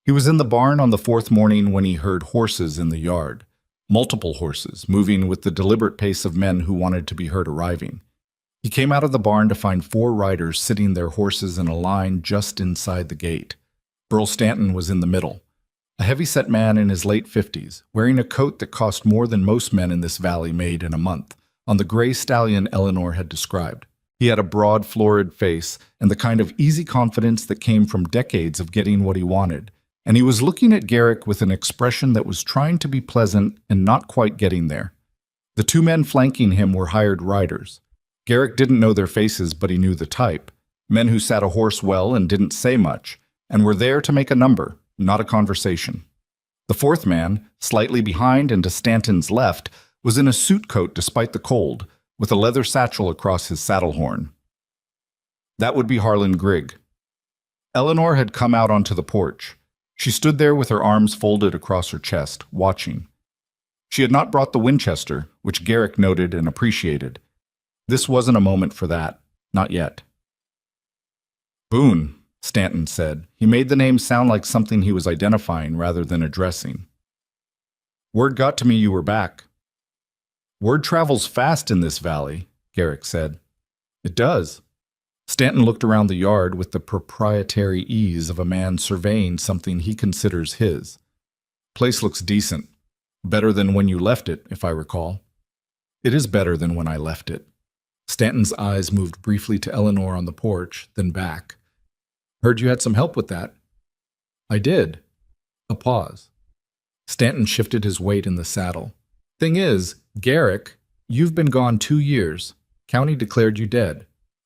He was in the barn on the 4th morning when he heard horses in the yard, multiple horses, moving with the deliberate pace of men who wanted to be heard arriving. He came out of the barn to find 4 riders sitting their horses in a line just inside the gate. Burl Stanton was in the middle, a heavy-set man in his late 50s, wearing a coat that cost more than most men in this valley made in a month, on the gray stallion Eleanor had described. He had a broad, florid face and the kind of easy confidence that came from decades of getting what he wanted, and he was looking at Garrick with an expression that was trying to be pleasant and not quite getting there. The two men flanking him were hired riders. Garrick didn't know their faces, but he knew the type. Men who sat a horse well and didn't say much, and were there to make a number, not a conversation. The fourth man, slightly behind and to Stanton's left, was in a suit coat despite the cold, with a leather satchel across his saddle horn. That would be Harlan Grigg. Eleanor had come out onto the porch. She stood there with her arms folded across her chest, watching. She had not brought the Winchester, which Garrick noted and appreciated. This wasn't a moment for that, not yet. Boone, Stanton said. He made the name sound like something he was identifying rather than addressing. Word got to me you were back. Word travels fast in this valley, Garrick said. It does. Stanton looked around the yard with the proprietary ease of a man surveying something he considers his. Place looks decent. Better than when you left it, if I recall. It is better than when I left it. Stanton's eyes moved briefly to Eleanor on the porch, then back. Heard you had some help with that. I did. A pause. Stanton shifted his weight in the saddle. Thing is, Garrick, you've been gone 2 years. County declared you dead.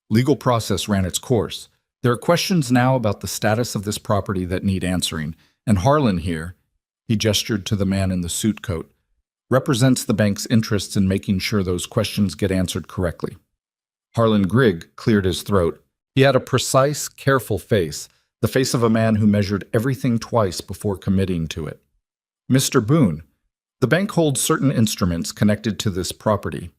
Legal process ran its course. There are questions now about the status of this property that need answering, and Harlan here, he gestured to the man in the suit coat, represents the bank's interests in making sure those questions get answered correctly. Harlan Grigg cleared his throat. He had a precise, careful face, the face of a man who measured everything twice before committing to it. Mr. Boone, the bank holds certain instruments connected to this property.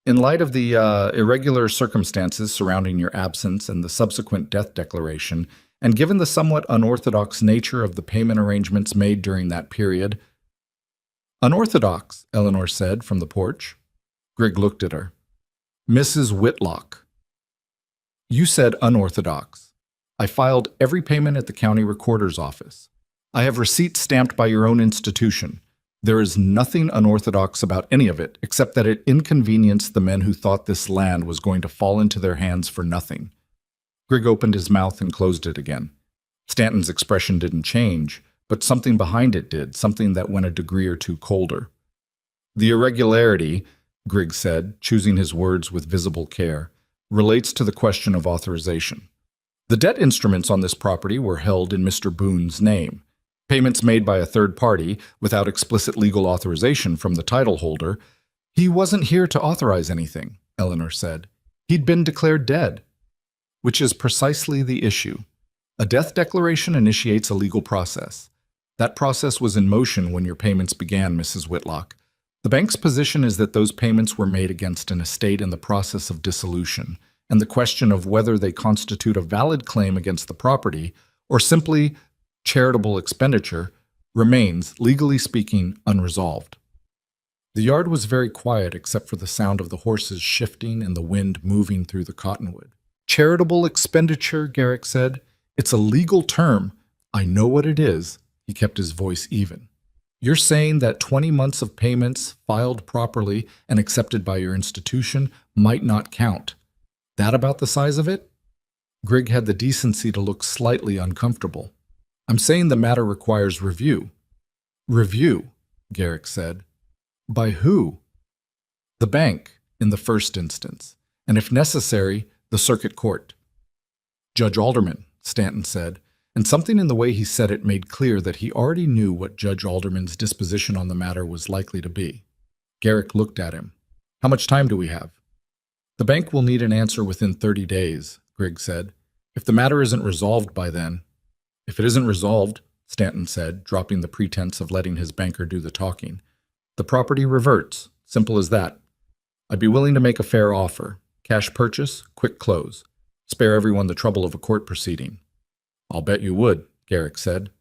In light of the irregular circumstances surrounding your absence and the subsequent death declaration, and given the somewhat unorthodox nature of the payment arrangements made during that period— Unorthodox, Eleanor said from the porch. Grigg looked at her. Mrs. Whitlock. You said unorthodox. I filed every payment at the county recorder's office. I have receipts stamped by your own institution. There is nothing unorthodox about any of it, except that it inconvenienced the men who thought this land was going to fall into their hands for nothing. Grigg opened his mouth and closed it again. Stanton's expression didn't change, but something behind it did, something that went a degree or two colder. The irregularity, Grigg said, choosing his words with visible care, relates to the question of authorization. The debt instruments on this property were held in Mr. Boone's name. Payments made by a third party without explicit legal authorization from the title holder. He wasn't here to authorize anything, Eleanor said. He'd been declared dead. Which is precisely the issue. A death declaration initiates a legal process. That process was in motion when your payments began, Mrs. Whitlock. The bank's position is that those payments were made against an estate in the process of dissolution, and the question of whether they constitute a valid claim against the property or simply charitable expenditure remains, legally speaking, unresolved. The yard was very quiet except for the sound of the horses shifting and the wind moving through the cottonwood. Charitable expenditure, Garrick said. It's a legal term. I know what it is. He kept his voice even. You're saying that 20 months of payments filed properly and accepted by your institution might not count. That about the size of it? Grigg had the decency to look slightly uncomfortable. I'm saying the matter requires review. Review, Garrick said. By who? The bank, in the first instance, and if necessary, the circuit court. Judge Alderman, Stanton said, and something in the way he said it made clear that he already knew what Judge Alderman's disposition on the matter was likely to be. Garrick looked at him. How much time do we have? The bank will need an answer within 30 days, Grigg said. If the matter isn't resolved by then— If it isn't resolved, Stanton said, dropping the pretense of letting his banker do the talking, the property reverts. Simple as that. I'd be willing to make a fair offer. Cash purchase, quick close. Spare everyone the trouble of a court proceeding. I'll bet you would, Garrick said.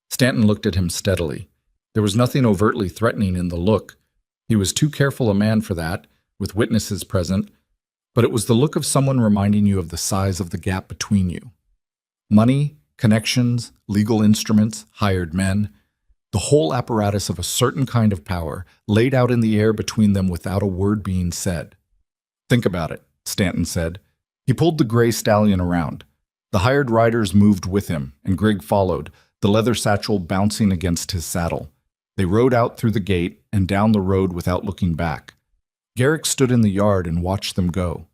Stanton looked at him steadily. There was nothing overtly threatening in the look. He was too careful a man for that, with witnesses present, but it was the look of someone reminding you of the size of the gap between you. Money, connections, legal instruments, hired men, the whole apparatus of a certain kind of power laid out in the air between them without a word being said. Think about it, Stanton said. He pulled the gray stallion around. The hired riders moved with him, and Grigg followed, the leather satchel bouncing against his saddle. They rode out through the gate and down the road without looking back. Garrick stood in the yard and watched them go.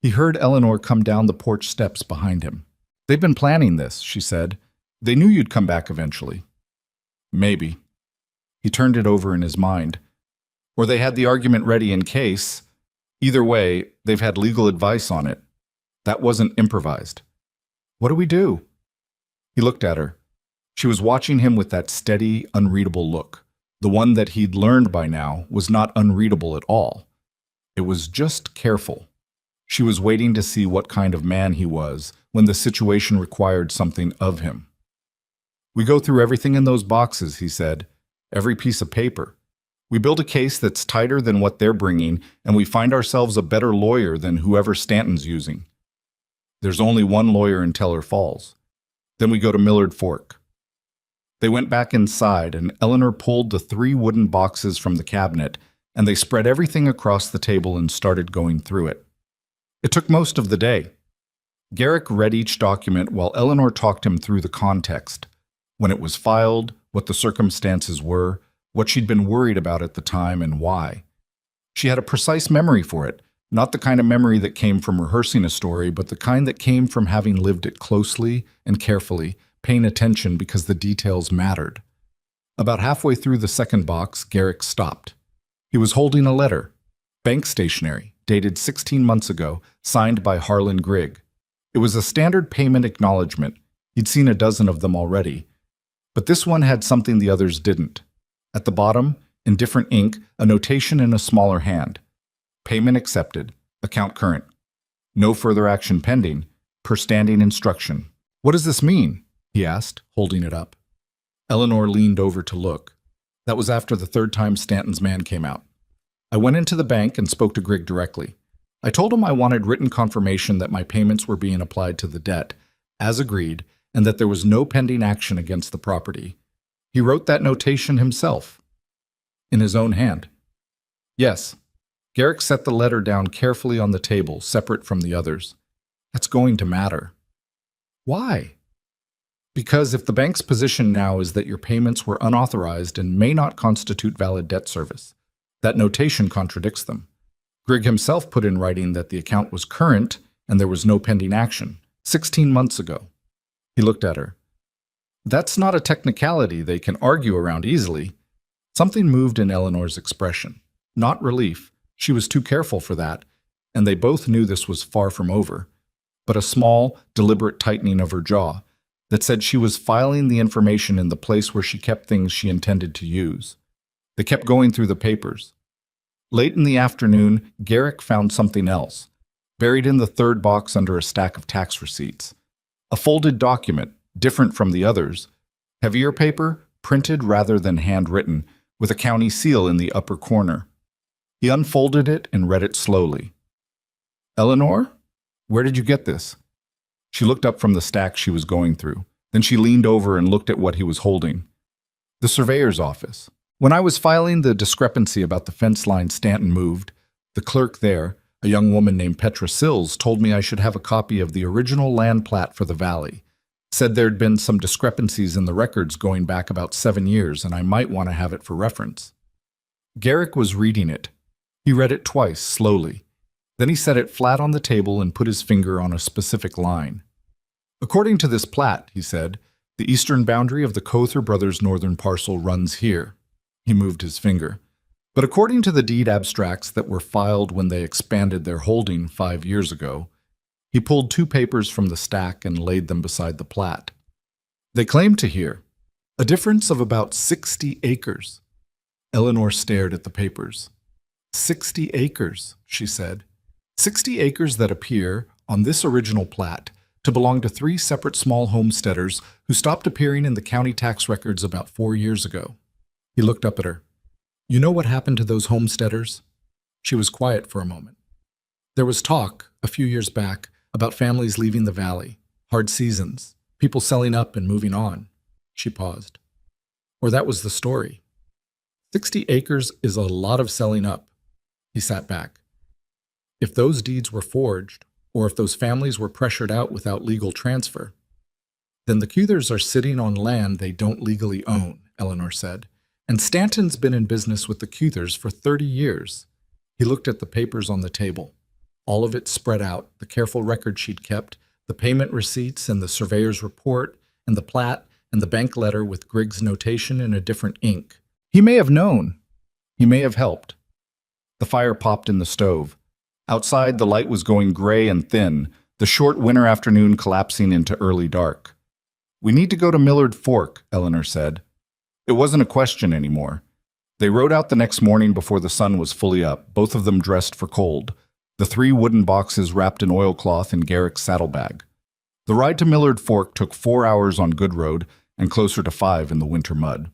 He heard Eleanor come down the porch steps behind him. "They've been planning this," she said. "They knew you'd come back eventually." Maybe. He turned it over in his mind. Or they had the argument ready in case. Either way, they've had legal advice on it. That wasn't improvised. "What do we do?" He looked at her. She was watching him with that steady, unreadable look. The one that he'd learned by now was not unreadable at all. It was just careful. She was waiting to see what kind of man he was when the situation required something of him. "We go through everything in those boxes," he said. "Every piece of paper. We build a case that's tighter than what they're bringing, and we find ourselves a better lawyer than whoever Stanton's using. There's only one lawyer in Teller Falls. Then we go to Millard Fork." They went back inside, and Eleanor pulled the 3 wooden boxes from the cabinet, and they spread everything across the table and started going through it. It took most of the day. Garrick read each document while Eleanor talked him through the context. When it was filed, what the circumstances were, what she'd been worried about at the time, and why. She had a precise memory for it, not the kind of memory that came from rehearsing a story, but the kind that came from having lived it closely and carefully, paying attention because the details mattered. About halfway through the second box, Garrick stopped. He was holding a letter, bank stationery, dated 16 months ago, signed by Harlan Grigg. It was a standard payment acknowledgement. He'd seen a dozen of them already. But this one had something the others didn't. At the bottom, in different ink, a notation in a smaller hand. Payment accepted. Account current. No further action pending. Per standing instruction. "What does this mean?" he asked, holding it up. Eleanor leaned over to look. "That was after the 3rd time Stanton's man came out. I went into the bank and spoke to Grigg directly. I told him I wanted written confirmation that my payments were being applied to the debt, as agreed, and that there was no pending action against the property. He wrote that notation himself, in his own hand." "Yes." Garrick set the letter down carefully on the table, separate from the others. "That's going to matter." "Why?" "Because if the bank's position now is that your payments were unauthorized and may not constitute valid debt service, that notation contradicts them. Grigg himself put in writing that the account was current and there was no pending action, 16 months ago. He looked at her. "That's not a technicality they can argue around easily." Something moved in Eleanor's expression. Not relief. She was too careful for that, and they both knew this was far from over. But a small, deliberate tightening of her jaw that said she was filing the information in the place where she kept things she intended to use. They kept going through the papers. Late in the afternoon, Garrick found something else, buried in the 3rd box under a stack of tax receipts. A folded document, different from the others. Heavier paper, printed rather than handwritten, with a county seal in the upper corner. He unfolded it and read it slowly. "Eleanor, where did you get this?" She looked up from the stack she was going through. Then she leaned over and looked at what he was holding. "The surveyor's office. When I was filing the discrepancy about the fence line Stanton moved, the clerk there, a young woman named Petra Sills, told me I should have a copy of the original land plat for the valley. Said there'd been some discrepancies in the records going back about 7 years, and I might want to have it for reference." Garrick was reading it. He read it twice, slowly. Then he set it flat on the table and put his finger on a specific line. "According to this plat," he said, "the eastern boundary of the Cother brothers' northern parcel runs here." He moved his finger. "But according to the deed abstracts that were filed when they expanded their holding 5 years ago," he pulled 2 papers from the stack and laid them beside the plat. "They claim to hear a difference of about 60 acres. Eleanor stared at the papers. 60 acres, she said. 60 acres that appear, on this original plat, to belong to 3 separate small homesteaders who stopped appearing in the county tax records about 4 years ago. He looked up at her. "You know what happened to those homesteaders?" She was quiet for a moment. "There was talk, a few years back, about families leaving the valley, hard seasons, people selling up and moving on." She paused. "Or that was the story. 60 acres is a lot of selling up." He sat back. "If those deeds were forged, or if those families were pressured out without legal transfer. Then the Cuthers are sitting on land they don't legally own, Eleanor said. And Stanton's been in business with the Cuthers for 30 years. He looked at the papers on the table. All of it spread out, the careful record she'd kept, the payment receipts and the surveyor's report, and the plat and the bank letter with Griggs' notation in a different ink. He may have known. He may have helped. The fire popped in the stove. Outside, the light was going gray and thin, the short winter afternoon collapsing into early dark. "We need to go to Millard Fork," Eleanor said. It wasn't a question anymore. They rode out the next morning before the sun was fully up, both of them dressed for cold, the 3 wooden boxes wrapped in oilcloth in Garrick's saddlebag. The ride to Millard Fork took 4 hours on good road and closer to 5 in the winter mud.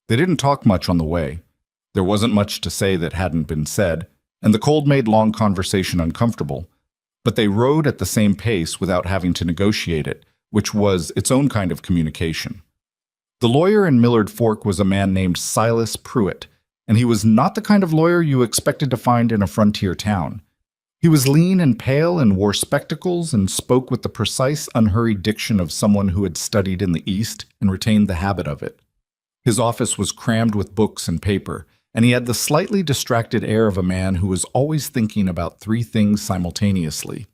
They didn't talk much on the way. There wasn't much to say that hadn't been said, and the cold made long conversation uncomfortable. But they rode at the same pace without having to negotiate it, which was its own kind of communication. The lawyer in Millard Fork was a man named Silas Pruitt, and he was not the kind of lawyer you expected to find in a frontier town. He was lean and pale and wore spectacles and spoke with the precise, unhurried diction of someone who had studied in the East and retained the habit of it. His office was crammed with books and paper, and he had the slightly distracted air of a man who was always thinking about 3 things simultaneously.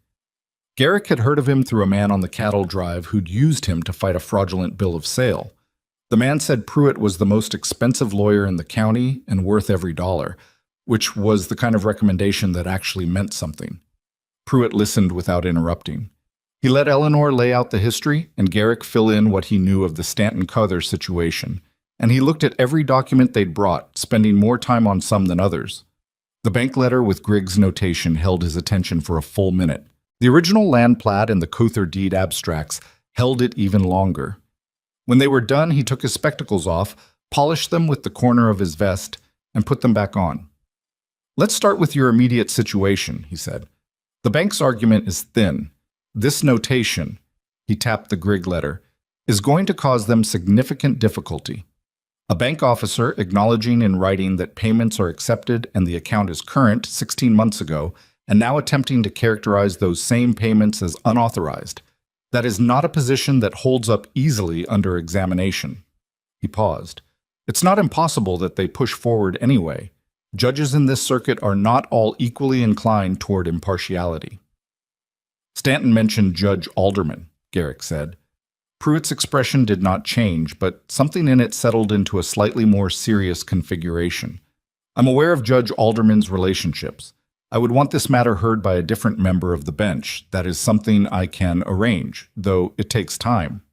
Garrick had heard of him through a man on the cattle drive who'd used him to fight a fraudulent bill of sale. The man said Pruitt was the most expensive lawyer in the county and worth every dollar, which was the kind of recommendation that actually meant something. Pruitt listened without interrupting. He let Eleanor lay out the history and Garrick fill in what he knew of the Stanton-Cuther situation, and he looked at every document they'd brought, spending more time on some than others. The bank letter with Griggs' notation held his attention for a full minute. The original land plat and the Cuther deed abstracts held it even longer. When they were done, he took his spectacles off, polished them with the corner of his vest, and put them back on. "Let's start with your immediate situation," he said. "The bank's argument is thin. This notation," he tapped the Grigg letter, "is going to cause them significant difficulty. A bank officer acknowledging in writing that payments are accepted and the account is current 16 months ago, and now attempting to characterize those same payments as unauthorized. That is not a position that holds up easily under examination." He paused. "It's not impossible that they push forward anyway. Judges in this circuit are not all equally inclined toward impartiality." "Stanton mentioned Judge Alderman," Garrick said. Pruitt's expression did not change, but something in it settled into a slightly more serious configuration. "I'm aware of Judge Alderman's relationships. I would want this matter heard by a different member of the bench. That is something I can arrange, though it takes time."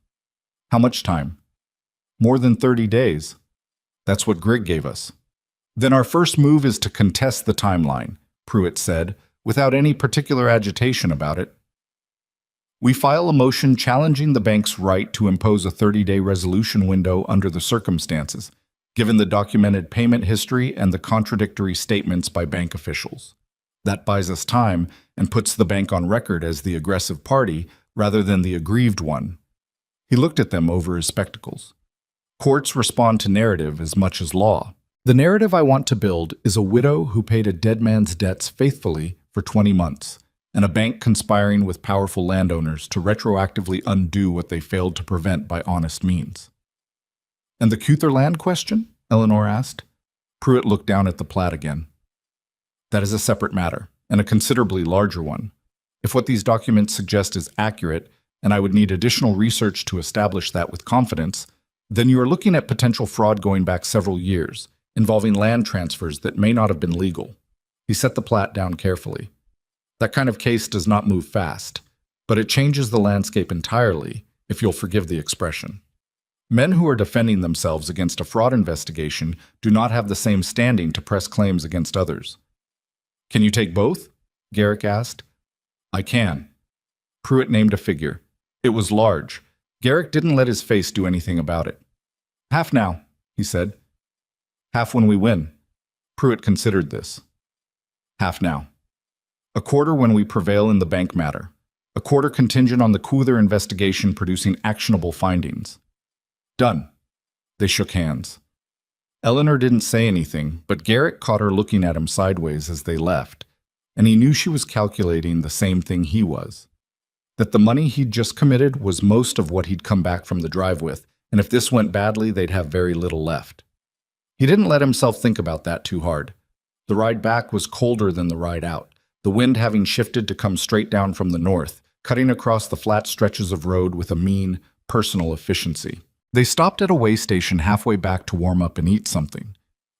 "How much time?" "More than 30 days. That's what Grigg gave us." "Then our first move is to contest the timeline," Pruitt said, without any particular agitation about it. "We file a motion challenging the bank's right to impose a 30-day resolution window under the circumstances, given the documented payment history and the contradictory statements by bank officials. That buys us time and puts the bank on record as the aggressive party rather than the aggrieved one." He looked at them over his spectacles. "Courts respond to narrative as much as law. The narrative I want to build is a widow who paid a dead man's debts faithfully for 20 months, and a bank conspiring with powerful landowners to retroactively undo what they failed to prevent by honest means." "And the Cuther land question?" Eleanor asked. Pruitt looked down at the plat again. "That is a separate matter, and a considerably larger one. If what these documents suggest is accurate, and I would need additional research to establish that with confidence, then you are looking at potential fraud going back several years, involving land transfers that may not have been legal." He set the plat down carefully. "That kind of case does not move fast, but it changes the landscape entirely, if you'll forgive the expression. Men who are defending themselves against a fraud investigation do not have the same standing to press claims against others." "Can you take both?" Garrick asked. "I can." Pruitt named a figure. It was large. Garrick didn't let his face do anything about it. "Half now," he said. "Half when we win." Pruitt considered this. "Half now. A quarter when we prevail in the bank matter. A quarter contingent on the Cuther investigation producing actionable findings." "Done." They shook hands. Eleanor didn't say anything, but Garrick caught her looking at him sideways as they left. and he knew she was calculating the same thing he was. That the money he'd just committed was most of what he'd come back from the drive with, and if this went badly, they'd have very little left. He didn't let himself think about that too hard. The ride back was colder than the ride out, the wind having shifted to come straight down from the north, cutting across the flat stretches of road with a mean, personal efficiency. They stopped at a way station halfway back to warm up and eat something.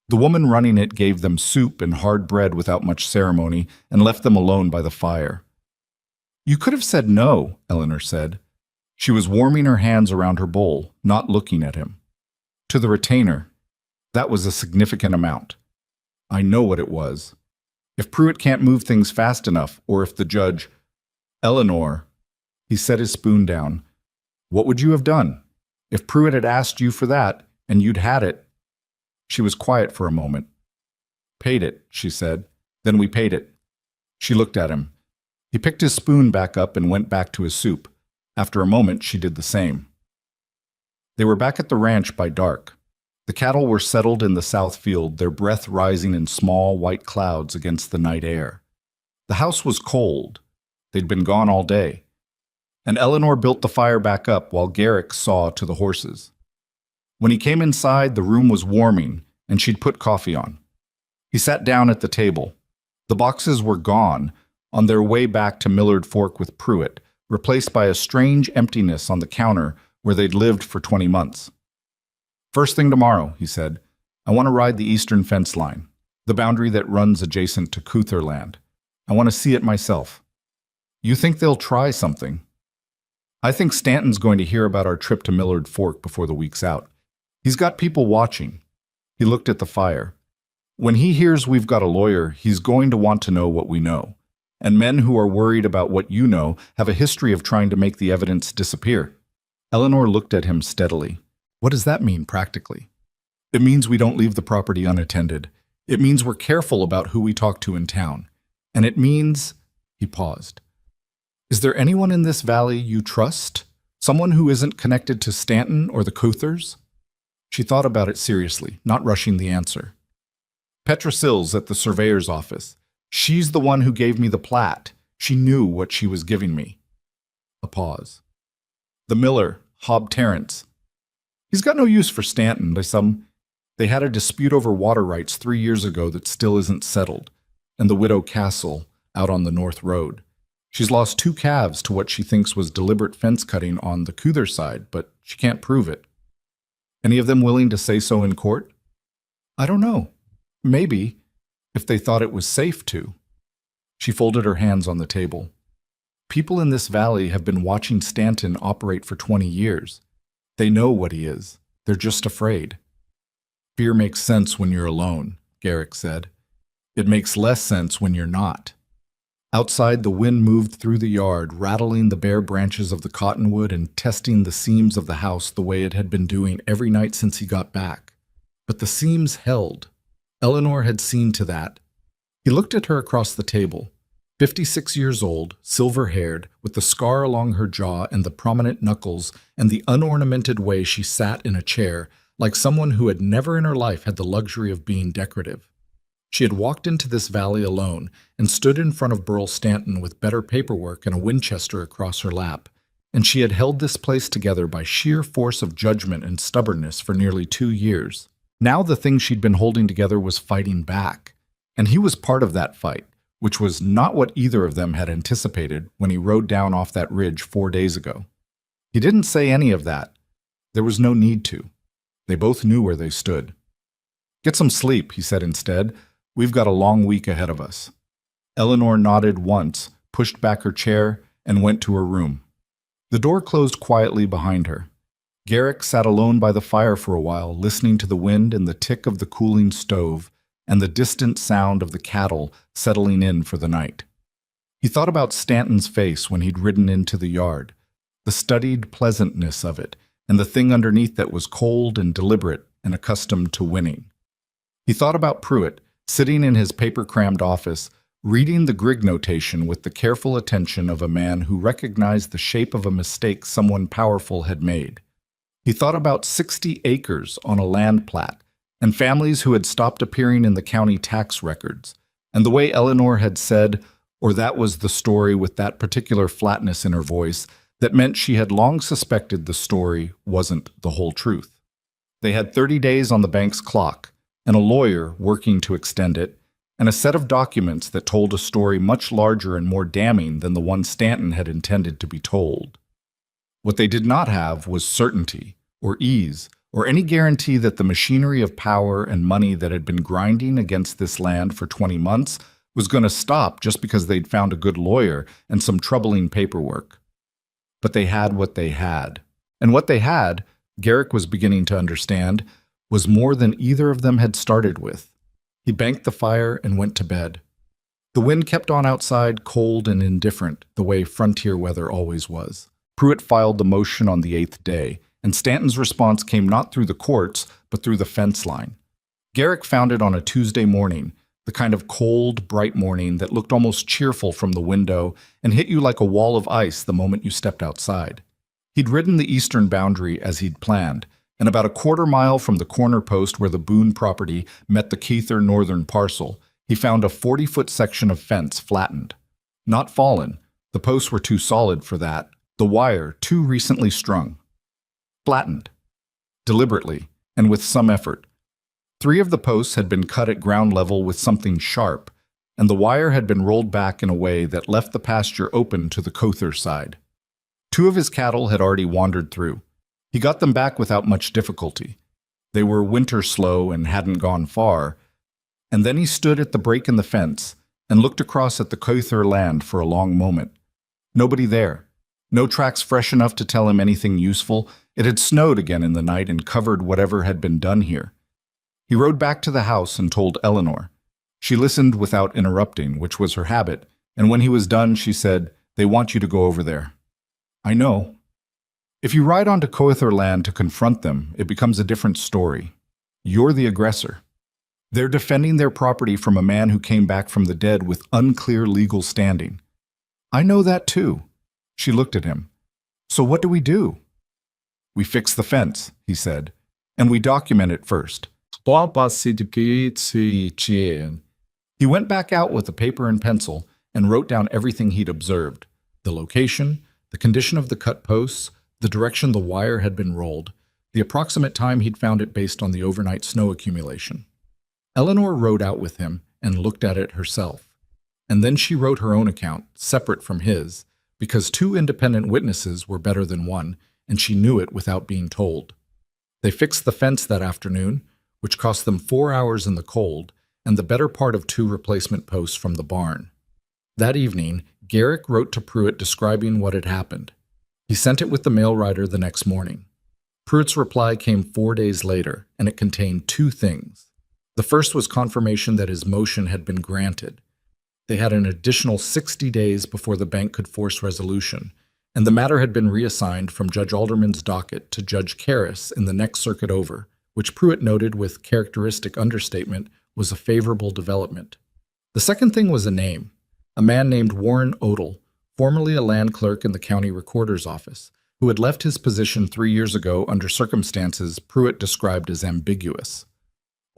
The woman running it gave them soup and hard bread without much ceremony and left them alone by the fire. "You could have said no," Eleanor said. She was warming her hands around her bowl, not looking at him. To the retainer, that was a significant amount. "I know what it was. If Pruitt can't move things fast enough, or if the judge—" "Eleanor," he set his spoon down, "what would you have done? If Pruitt had asked you for that, and you'd had it—" She was quiet for a moment. "Paid it," she said. "Then we paid it." She looked at him. He picked his spoon back up and went back to his soup. After a moment, she did the same. They were back at the ranch by dark. The cattle were settled in the south field, their breath rising in small white clouds against the night air. The house was cold. They'd been gone all day. And Eleanor built the fire back up while Garrick saw to the horses. When he came inside, the room was warming, and she'd put coffee on. He sat down at the table. The boxes were gone, on their way back to Millard Fork with Pruitt, replaced by a strange emptiness on the counter where they'd lived for 20 months. "First thing tomorrow," he said, "I want to ride the eastern fence line, the boundary that runs adjacent to Cuther land. I want to see it myself." "You think they'll try something?" "I think Stanton's going to hear about our trip to Millard Fork before the week's out. He's got people watching." He looked at the fire. "When he hears we've got a lawyer, he's going to want to know what we know. And men who are worried about what you know have a history of trying to make the evidence disappear." Eleanor looked at him steadily. "What does that mean practically?" "It means we don't leave the property unattended. It means we're careful about who we talk to in town. And it means—" He paused. "Is there anyone in this valley you trust? Someone who isn't connected to Stanton or the Cuthers?" She thought about it seriously, not rushing the answer. "Petra Sills at the surveyor's office. She's the one who gave me the plat. She knew what she was giving me." A pause. "The miller, Hob Terrence. He's got no use for Stanton. They had a dispute over water rights 3 years ago that still isn't settled, and the widow Castle out on the North Road. She's lost 2 calves to what she thinks was deliberate fence cutting on the Cuther side, but she can't prove it. Any of them willing to say so in court?" "I don't know. Maybe, if they thought it was safe to." She folded her hands on the table. "People in this valley have been watching Stanton operate for 20 years. They know what he is. They're just afraid." "Fear makes sense when you're alone," Garrick said. "It makes less sense when you're not." Outside, the wind moved through the yard, rattling the bare branches of the cottonwood and testing the seams of the house the way it had been doing every night since he got back. But the seams held. Eleanor had seen to that. He looked at her across the table. 56 years old, silver-haired, with the scar along her jaw and the prominent knuckles and the unornamented way she sat in a chair, like someone who had never in her life had the luxury of being decorative. She had walked into this valley alone and stood in front of Burl Stanton with better paperwork and a Winchester across her lap, and she had held this place together by sheer force of judgment and stubbornness for nearly 2 years. Now the thing she'd been holding together was fighting back, and he was part of that fight, which was not what either of them had anticipated when he rode down off that ridge 4 days ago. He didn't say any of that. There was no need to. They both knew where they stood. "Get some sleep," he said instead. "We've got a long week ahead of us." Eleanor nodded once, pushed back her chair, and went to her room. The door closed quietly behind her. Garrick sat alone by the fire for a while, listening to the wind and the tick of the cooling stove, and the distant sound of the cattle settling in for the night. He thought about Stanton's face when he'd ridden into the yard, the studied pleasantness of it, and the thing underneath that was cold and deliberate and accustomed to winning. He thought about Pruitt, sitting in his paper-crammed office, reading the Grigg notation with the careful attention of a man who recognized the shape of a mistake someone powerful had made. He thought about 60 acres on a land plat, and families who had stopped appearing in the county tax records, And the way Eleanor had said, or that was the story with that particular flatness in her voice, that meant she had long suspected the story wasn't the whole truth. They had 30 days on the bank's clock, and a lawyer working to extend it, and a set of documents that told a story much larger and more damning than the one Stanton had intended to be told. What they did not have was certainty, or ease, or any guarantee that the machinery of power and money that had been grinding against this land for 20 months was going to stop just because they'd found a good lawyer and some troubling paperwork. But they had what they had. And what they had, Garrick was beginning to understand, was more than either of them had started with. He banked the fire and went to bed. The wind kept on outside, cold and indifferent, the way frontier weather always was. Pruitt filed the motion on the 8th day, and Stanton's response came not through the courts, but through the fence line. Garrick found it on a Tuesday morning, the kind of cold, bright morning that looked almost cheerful from the window and hit you like a wall of ice the moment you stepped outside. He'd ridden the eastern boundary as he'd planned, and about a quarter-mile from the corner post where the Boone property met the Keither northern parcel, he found a 40-foot section of fence flattened. Not fallen. The posts were too solid for that. The wire too recently strung. Flattened. Deliberately, and with some effort. 3 of the posts had been cut at ground level with something sharp, and the wire had been rolled back in a way that left the pasture open to the Keither side. 2 of his cattle had already wandered through. He got them back without much difficulty. They were winter slow and hadn't gone far, and then he stood at the break in the fence and looked across at the Keither land for a long moment. Nobody there. No tracks fresh enough to tell him anything useful. It had snowed again in the night and covered whatever had been done here. He rode back to the house and told Eleanor. She listened without interrupting, which was her habit, and when he was done, she said, "They want you to go over there." "I know." If you ride onto Keither land to confront them, it becomes a different story. You're the aggressor. They're defending their property from a man who came back from the dead with unclear legal standing. "I know that too." She looked at him. "So what do we do?" "We fix the fence," he said, "and we document it first." He went back out with a paper and pencil and wrote down everything he'd observed: the location, the condition of the cut posts, the direction the wire had been rolled, the approximate time he'd found it based on the overnight snow accumulation. Eleanor rode out with him and looked at it herself. And then she wrote her own account, separate from his, because 2 independent witnesses were better than one, and she knew it without being told. They fixed the fence that afternoon, which cost them 4 hours in the cold, and the better part of 2 replacement posts from the barn. That evening, Garrick wrote to Pruitt describing what had happened. He sent it with the mail rider the next morning. Pruitt's reply came 4 days later, and it contained 2 things. The first was confirmation that his motion had been granted. They had an additional 60 days before the bank could force resolution, and the matter had been reassigned from Judge Alderman's docket to Judge Karras in the next circuit over, which Pruitt noted with characteristic understatement was a favorable development. The second thing was a name, a man named Warren Odell, formerly a land clerk in the county recorder's office, who had left his position 3 years ago under circumstances Pruitt described as ambiguous.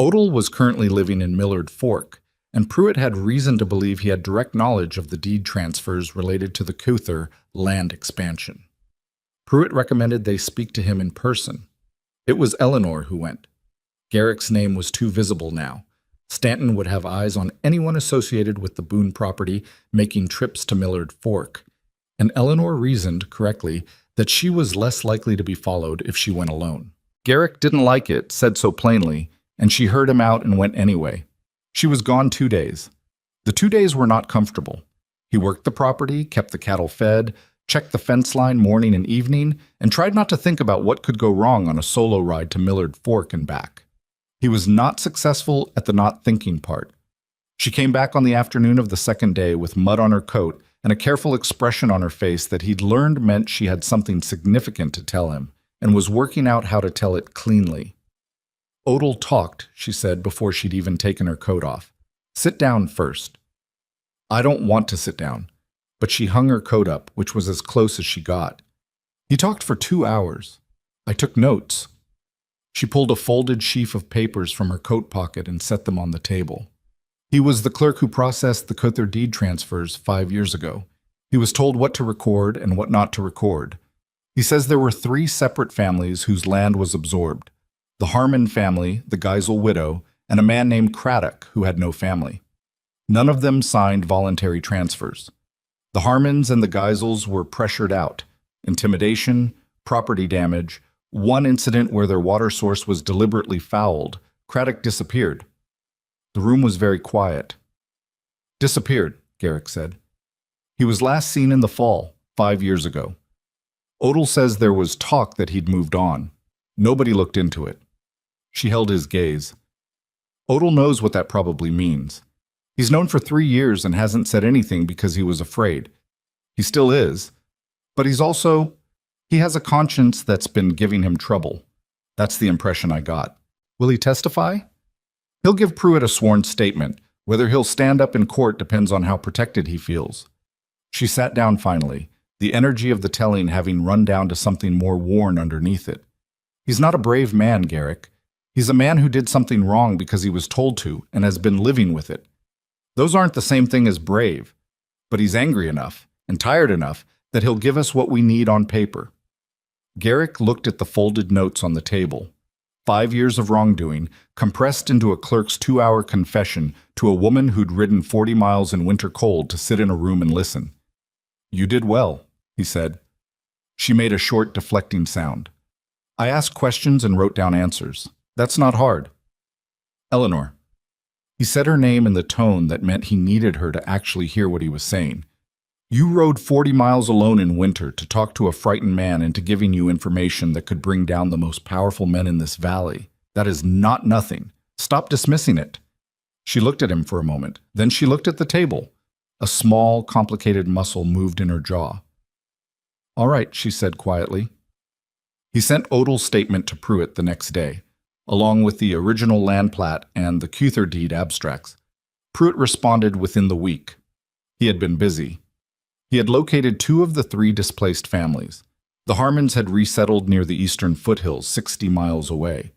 Odell was currently living in Millard Fork, and Pruitt had reason to believe he had direct knowledge of the deed transfers related to the Keither land expansion. Pruitt recommended they speak to him in person. It was Eleanor who went. Garrick's name was too visible now. Stanton would have eyes on anyone associated with the Boone property making trips to Millard Fork, and Eleanor reasoned, correctly, that she was less likely to be followed if she went alone. Garrick didn't like it, said so plainly, and she heard him out and went anyway. She was gone 2 days. The 2 days were not comfortable. He worked the property, kept the cattle fed, checked the fence line morning and evening, and tried not to think about what could go wrong on a solo ride to Millard Fork and back. He was not successful at the not thinking part. She came back on the afternoon of the second day with mud on her coat and a careful expression on her face that he'd learned meant she had something significant to tell him and was working out how to tell it cleanly. "Odell talked," she said before she'd even taken her coat off. "Sit down first." "I don't want to sit down," but she hung her coat up, which was as close as she got. "He talked for 2 hours. I took notes." She pulled a folded sheaf of papers from her coat pocket and set them on the table. He was the clerk who processed the Cother deed transfers 5 years ago. He was told what to record and what not to record. He says there were 3 separate families whose land was absorbed: the Harmon family, the Geisel widow, and a man named Craddock who had no family. None of them signed voluntary transfers. The Harmons and the Geisels were pressured out. Intimidation, property damage, one incident where their water source was deliberately fouled. Craddock disappeared. The room was very quiet. Disappeared, Garrick said. He was last seen in the fall, 5 years ago. Odell says there was talk that he'd moved on. Nobody looked into it. She held his gaze. Odell knows what that probably means. He's known for 3 years and hasn't said anything because he was afraid. He still is. But he has a conscience that's been giving him trouble. That's the impression I got. Will he testify? He'll give Pruitt a sworn statement. Whether he'll stand up in court depends on how protected he feels. She sat down finally, the energy of the telling having run down to something more worn underneath it. He's not a brave man, Garrick. He's a man who did something wrong because he was told to and has been living with it. Those aren't the same thing as brave, but he's angry enough and tired enough that he'll give us what we need on paper. Garrick looked at the folded notes on the table. 5 years of wrongdoing, compressed into a clerk's 2-hour confession to a woman who'd ridden 40 miles in winter cold to sit in a room and listen. "You did well," he said. She made a short, deflecting sound. "I asked questions and wrote down answers. That's not hard." "Eleanor." He said her name in the tone that meant he needed her to actually hear what he was saying. "You rode 40 miles alone in winter to talk to a frightened man into giving you information that could bring down the most powerful men in this valley. That is not nothing. Stop dismissing it." She looked at him for a moment. Then she looked at the table. A small, complicated muscle moved in her jaw. "All right," she said quietly. He sent Odell's statement to Pruitt the next day, along with the original land plat and the Cother deed abstracts. Pruitt responded within the week. He had been busy. He had located 2 of the 3 displaced families. The Harmons had resettled near the eastern foothills, 60 miles away.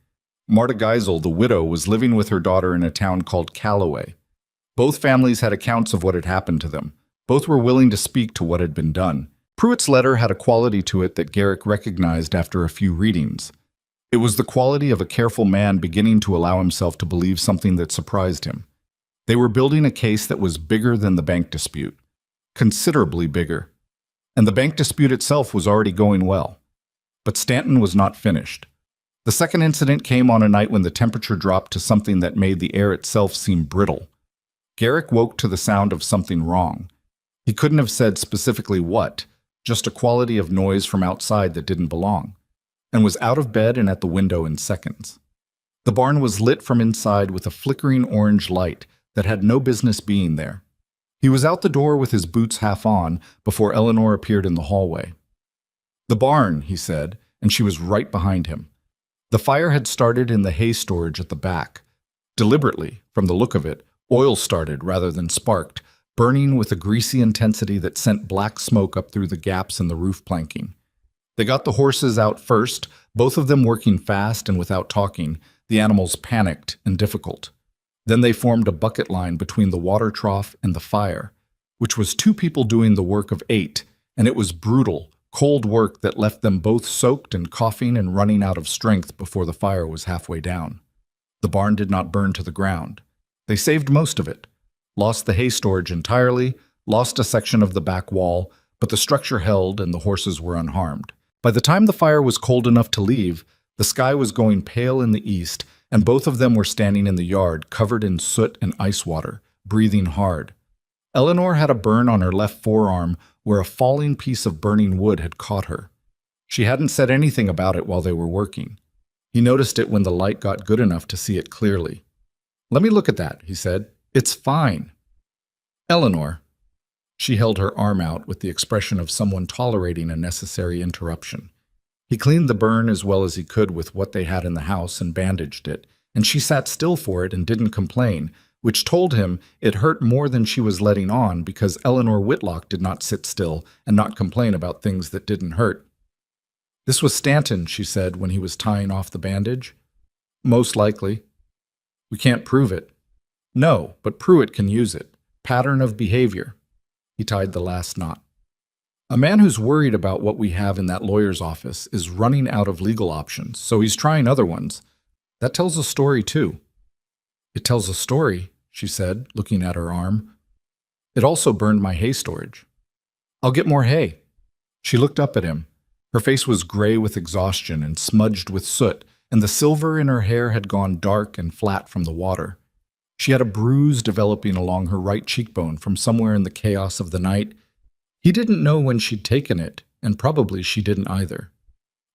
Marta Geisel, the widow, was living with her daughter in a town called Callaway. Both families had accounts of what had happened to them. Both were willing to speak to what had been done. Pruitt's letter had a quality to it that Garrick recognized after a few readings. It was the quality of a careful man beginning to allow himself to believe something that surprised him. They were building a case that was bigger than the bank dispute. Considerably bigger. And the bank dispute itself was already going well. But Stanton was not finished. The second incident came on a night when the temperature dropped to something that made the air itself seem brittle. Garrick woke to the sound of something wrong. He couldn't have said specifically what, just a quality of noise from outside that didn't belong, and was out of bed and at the window in seconds. The barn was lit from inside with a flickering orange light that had no business being there. He was out the door with his boots half on before Eleanor appeared in the hallway. "The barn," he said, and she was right behind him. The fire had started in the hay storage at the back. Deliberately, from the look of it, oil started rather than sparked, burning with a greasy intensity that sent black smoke up through the gaps in the roof planking. They got the horses out first, both of them working fast and without talking, the animals panicked and difficult. Then they formed a bucket line between the water trough and the fire, which was 2 people doing the work of 8, and it was brutal, cold work that left them both soaked and coughing and running out of strength before the fire was halfway down. The barn did not burn to the ground. They saved most of it, lost the hay storage entirely, lost a section of the back wall, but the structure held and the horses were unharmed. By the time the fire was cold enough to leave, the sky was going pale in the east, and both of them were standing in the yard, covered in soot and ice water, breathing hard. Eleanor had a burn on her left forearm where a falling piece of burning wood had caught her. She hadn't said anything about it while they were working. He noticed it when the light got good enough to see it clearly. "Let me look at that," he said. "It's fine." "Eleanor." She held her arm out with the expression of someone tolerating a necessary interruption. He cleaned the burn as well as he could with what they had in the house and bandaged it, and she sat still for it and didn't complain, which told him it hurt more than she was letting on because Eleanor Whitlock did not sit still and not complain about things that didn't hurt. "This was Stanton," she said when he was tying off the bandage. "Most likely. We can't prove it." No, but Pruitt can use it. Pattern of behavior. He tied the last knot. A man who's worried about what we have in that lawyer's office is running out of legal options, so he's trying other ones. That tells a story, too. It tells a story, she said, looking at her arm. It also burned my hay storage. I'll get more hay. She looked up at him. Her face was gray with exhaustion and smudged with soot, and the silver in her hair had gone dark and flat from the water. She had a bruise developing along her right cheekbone from somewhere in the chaos of the night. He didn't know when she'd taken it, and probably she didn't either.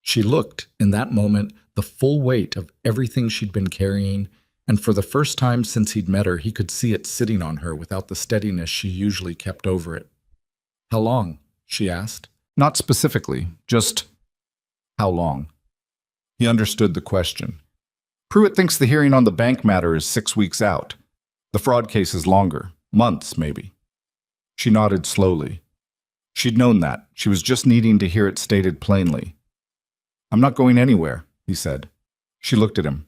She looked, in that moment, the full weight of everything she'd been carrying, and for the first time since he'd met her, he could see it sitting on her without the steadiness she usually kept over it. How long? She asked. Not specifically, just how long? He understood the question. Pruitt thinks the hearing on the bank matter is 6 weeks out. The fraud case is longer, months maybe. She nodded slowly. She'd known that. She was just needing to hear it stated plainly. I'm not going anywhere, he said. She looked at him.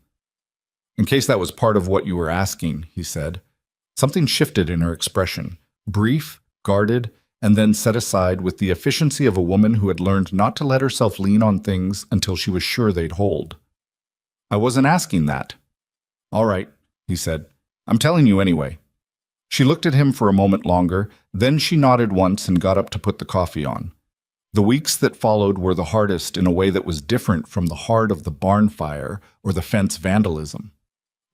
In case that was part of what you were asking, he said. Something shifted in her expression, brief, guarded, and then set aside with the efficiency of a woman who had learned not to let herself lean on things until she was sure they'd hold. I wasn't asking that. All right, he said. I'm telling you anyway. She looked at him for a moment longer, then she nodded once and got up to put the coffee on. The weeks that followed were the hardest in a way that was different from the heart of the barn fire or the fence vandalism.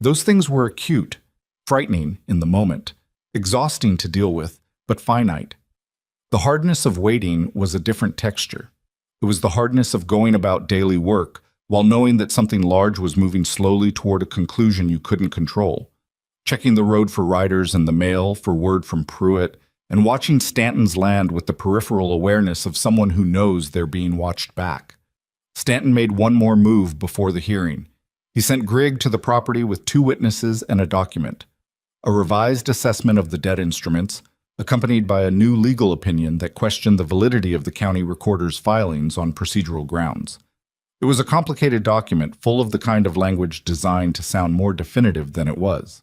Those things were acute, frightening in the moment, exhausting to deal with, but finite. The hardness of waiting was a different texture. It was the hardness of going about daily work while knowing that something large was moving slowly toward a conclusion you couldn't control. Checking the road for riders and the mail for word from Pruitt, and watching Stanton's land with the peripheral awareness of someone who knows they're being watched back. Stanton made one more move before the hearing. He sent Grigg to the property with 2 witnesses and a document. A revised assessment of the debt instruments, accompanied by a new legal opinion that questioned the validity of the county recorder's filings on procedural grounds. It was a complicated document full of the kind of language designed to sound more definitive than it was.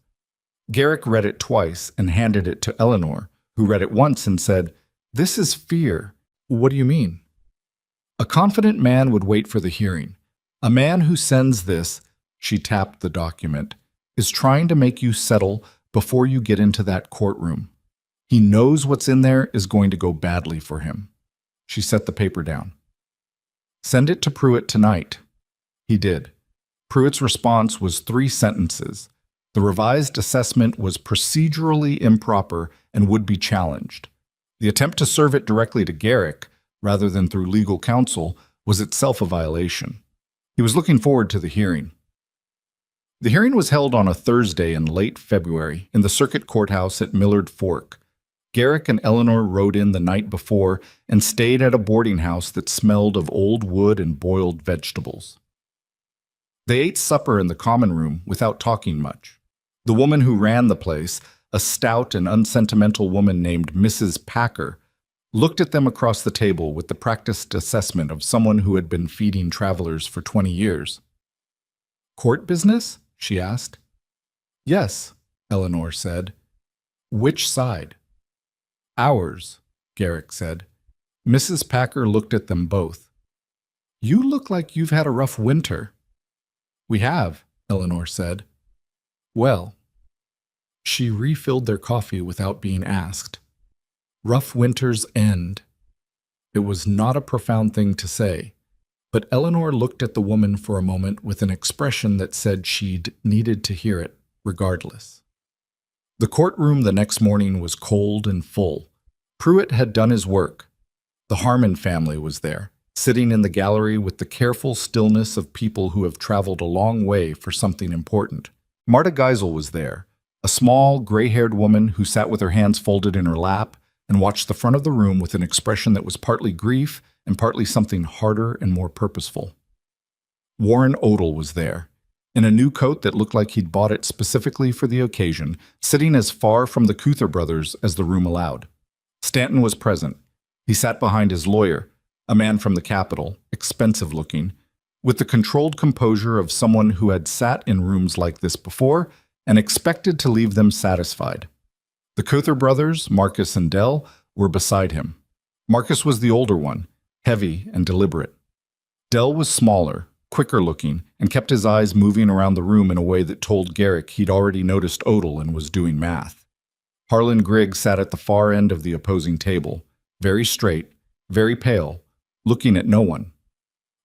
Garrick read it twice and handed it to Eleanor, who read it once and said, "This is fear. What do you mean?" A confident man would wait for the hearing. A man who sends this, she tapped the document, is trying to make you settle before you get into that courtroom. He knows what's in there is going to go badly for him. She set the paper down. Send it to Pruitt tonight. He did. Pruitt's response was 3 sentences. The revised assessment was procedurally improper and would be challenged. The attempt to serve it directly to Garrick, rather than through legal counsel, was itself a violation. He was looking forward to the hearing. The hearing was held on a Thursday in late February in the circuit courthouse at Millard Fork. Garrick and Eleanor rode in the night before and stayed at a boarding house that smelled of old wood and boiled vegetables. They ate supper in the common room without talking much. The woman who ran the place, a stout and unsentimental woman named Mrs. Packer, looked at them across the table with the practiced assessment of someone who had been feeding travelers for 20 years. "Court business?" she asked. "Yes," Eleanor said. "Which side?" "Ours," Garrick said. Mrs. Packer looked at them both. "You look like you've had a rough winter." "We have," Eleanor said. "Well." She refilled their coffee without being asked. Rough winters end. It was not a profound thing to say, but Eleanor looked at the woman for a moment with an expression that said she'd needed to hear it, regardless. The courtroom the next morning was cold and full. Pruitt had done his work. The Harmon family was there, sitting in the gallery with the careful stillness of people who have traveled a long way for something important. Marta Geisel was there, a small, gray-haired woman who sat with her hands folded in her lap and watched the front of the room with an expression that was partly grief and partly something harder and more purposeful. Warren Odell was there, in a new coat that looked like he'd bought it specifically for the occasion, sitting as far from the Cuther brothers as the room allowed. Stanton was present. He sat behind his lawyer, a man from the Capitol, expensive-looking, with the controlled composure of someone who had sat in rooms like this before and expected to leave them satisfied. The Cother brothers, Marcus and Dell, were beside him. Marcus was the older one, heavy and deliberate. Dell was smaller, quicker looking, and kept his eyes moving around the room in a way that told Garrick he'd already noticed Odell and was doing math. Harlan Grigg sat at the far end of the opposing table, very straight, very pale, looking at no one.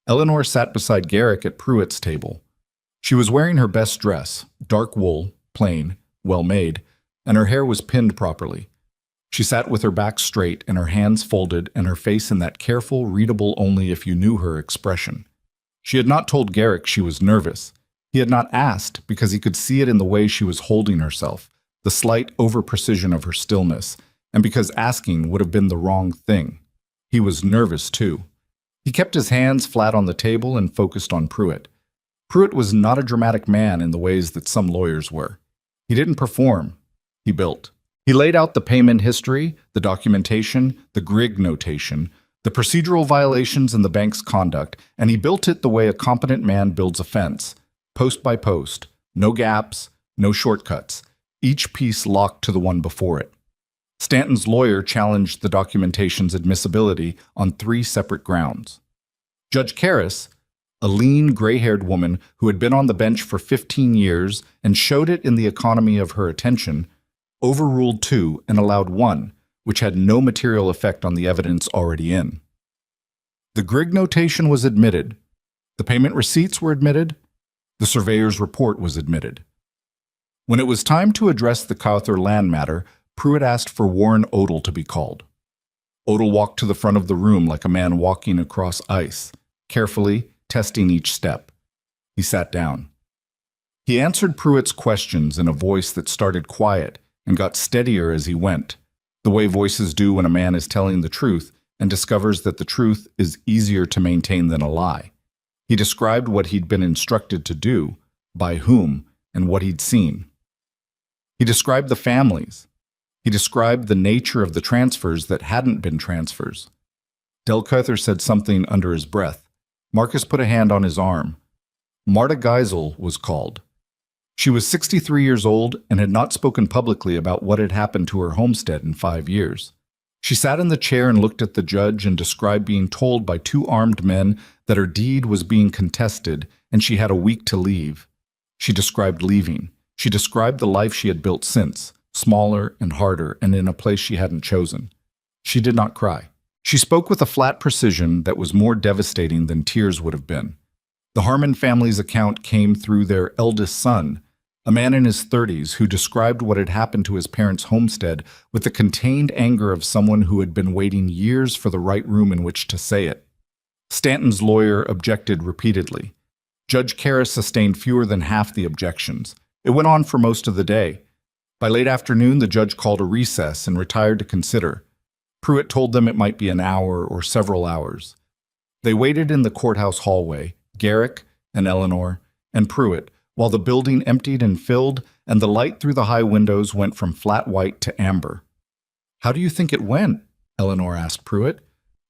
Eleanor sat beside Garrick at Pruitt's table. She was wearing her best dress, dark wool, plain, well-made, and her hair was pinned properly. She sat with her back straight and her hands folded and her face in that careful, readable only if you knew her expression. She had not told Garrick she was nervous. He had not asked because he could see it in the way she was holding herself, the slight over-precision of her stillness, and because asking would have been the wrong thing. He was nervous, too. He kept his hands flat on the table and focused on Pruitt. Pruitt was not a dramatic man in the ways that some lawyers were. He didn't perform. He built. He laid out the payment history, the documentation, the Grigg notation, the procedural violations and the bank's conduct, and he built it the way a competent man builds a fence, post by post, no gaps, no shortcuts, each piece locked to the one before it. Stanton's lawyer challenged the documentation's admissibility on 3 separate grounds. Judge Karras, a lean, gray-haired woman who had been on the bench for 15 years and showed it in the economy of her attention, overruled 2 and allowed 1, which had no material effect on the evidence already in. The Grigg notation was admitted. The payment receipts were admitted. The surveyor's report was admitted. When it was time to address the Cawthor land matter, Pruitt asked for Warren Odell to be called. Odell walked to the front of the room like a man walking across ice, carefully testing each step. He sat down. He answered Pruitt's questions in a voice that started quiet and got steadier as he went, the way voices do when a man is telling the truth and discovers that the truth is easier to maintain than a lie. He described what he'd been instructed to do, by whom, and what he'd seen. He described the families. He described the nature of the transfers that hadn't been transfers. Del Cawthor said something under his breath. Marcus put a hand on his arm. Marta Geisel was called. She was 63 years old and had not spoken publicly about what had happened to her homestead in 5 years. She sat in the chair and looked at the judge and described being told by 2 armed men that her deed was being contested and she had a week to leave. She described leaving. She described the life she had built since, smaller and harder and in a place she hadn't chosen. She did not cry. She spoke with a flat precision that was more devastating than tears would have been. The Harmon family's account came through their eldest son, a man in his 30s who described what had happened to his parents' homestead with the contained anger of someone who had been waiting years for the right room in which to say it. Stanton's lawyer objected repeatedly. Judge Karras sustained fewer than half the objections. It went on for most of the day. By late afternoon, the judge called a recess and retired to consider. Pruitt told them it might be an hour or several hours. They waited in the courthouse hallway, Garrick and Eleanor and Pruitt, while the building emptied and filled, and the light through the high windows went from flat white to amber. "How do you think it went?" Eleanor asked Pruitt.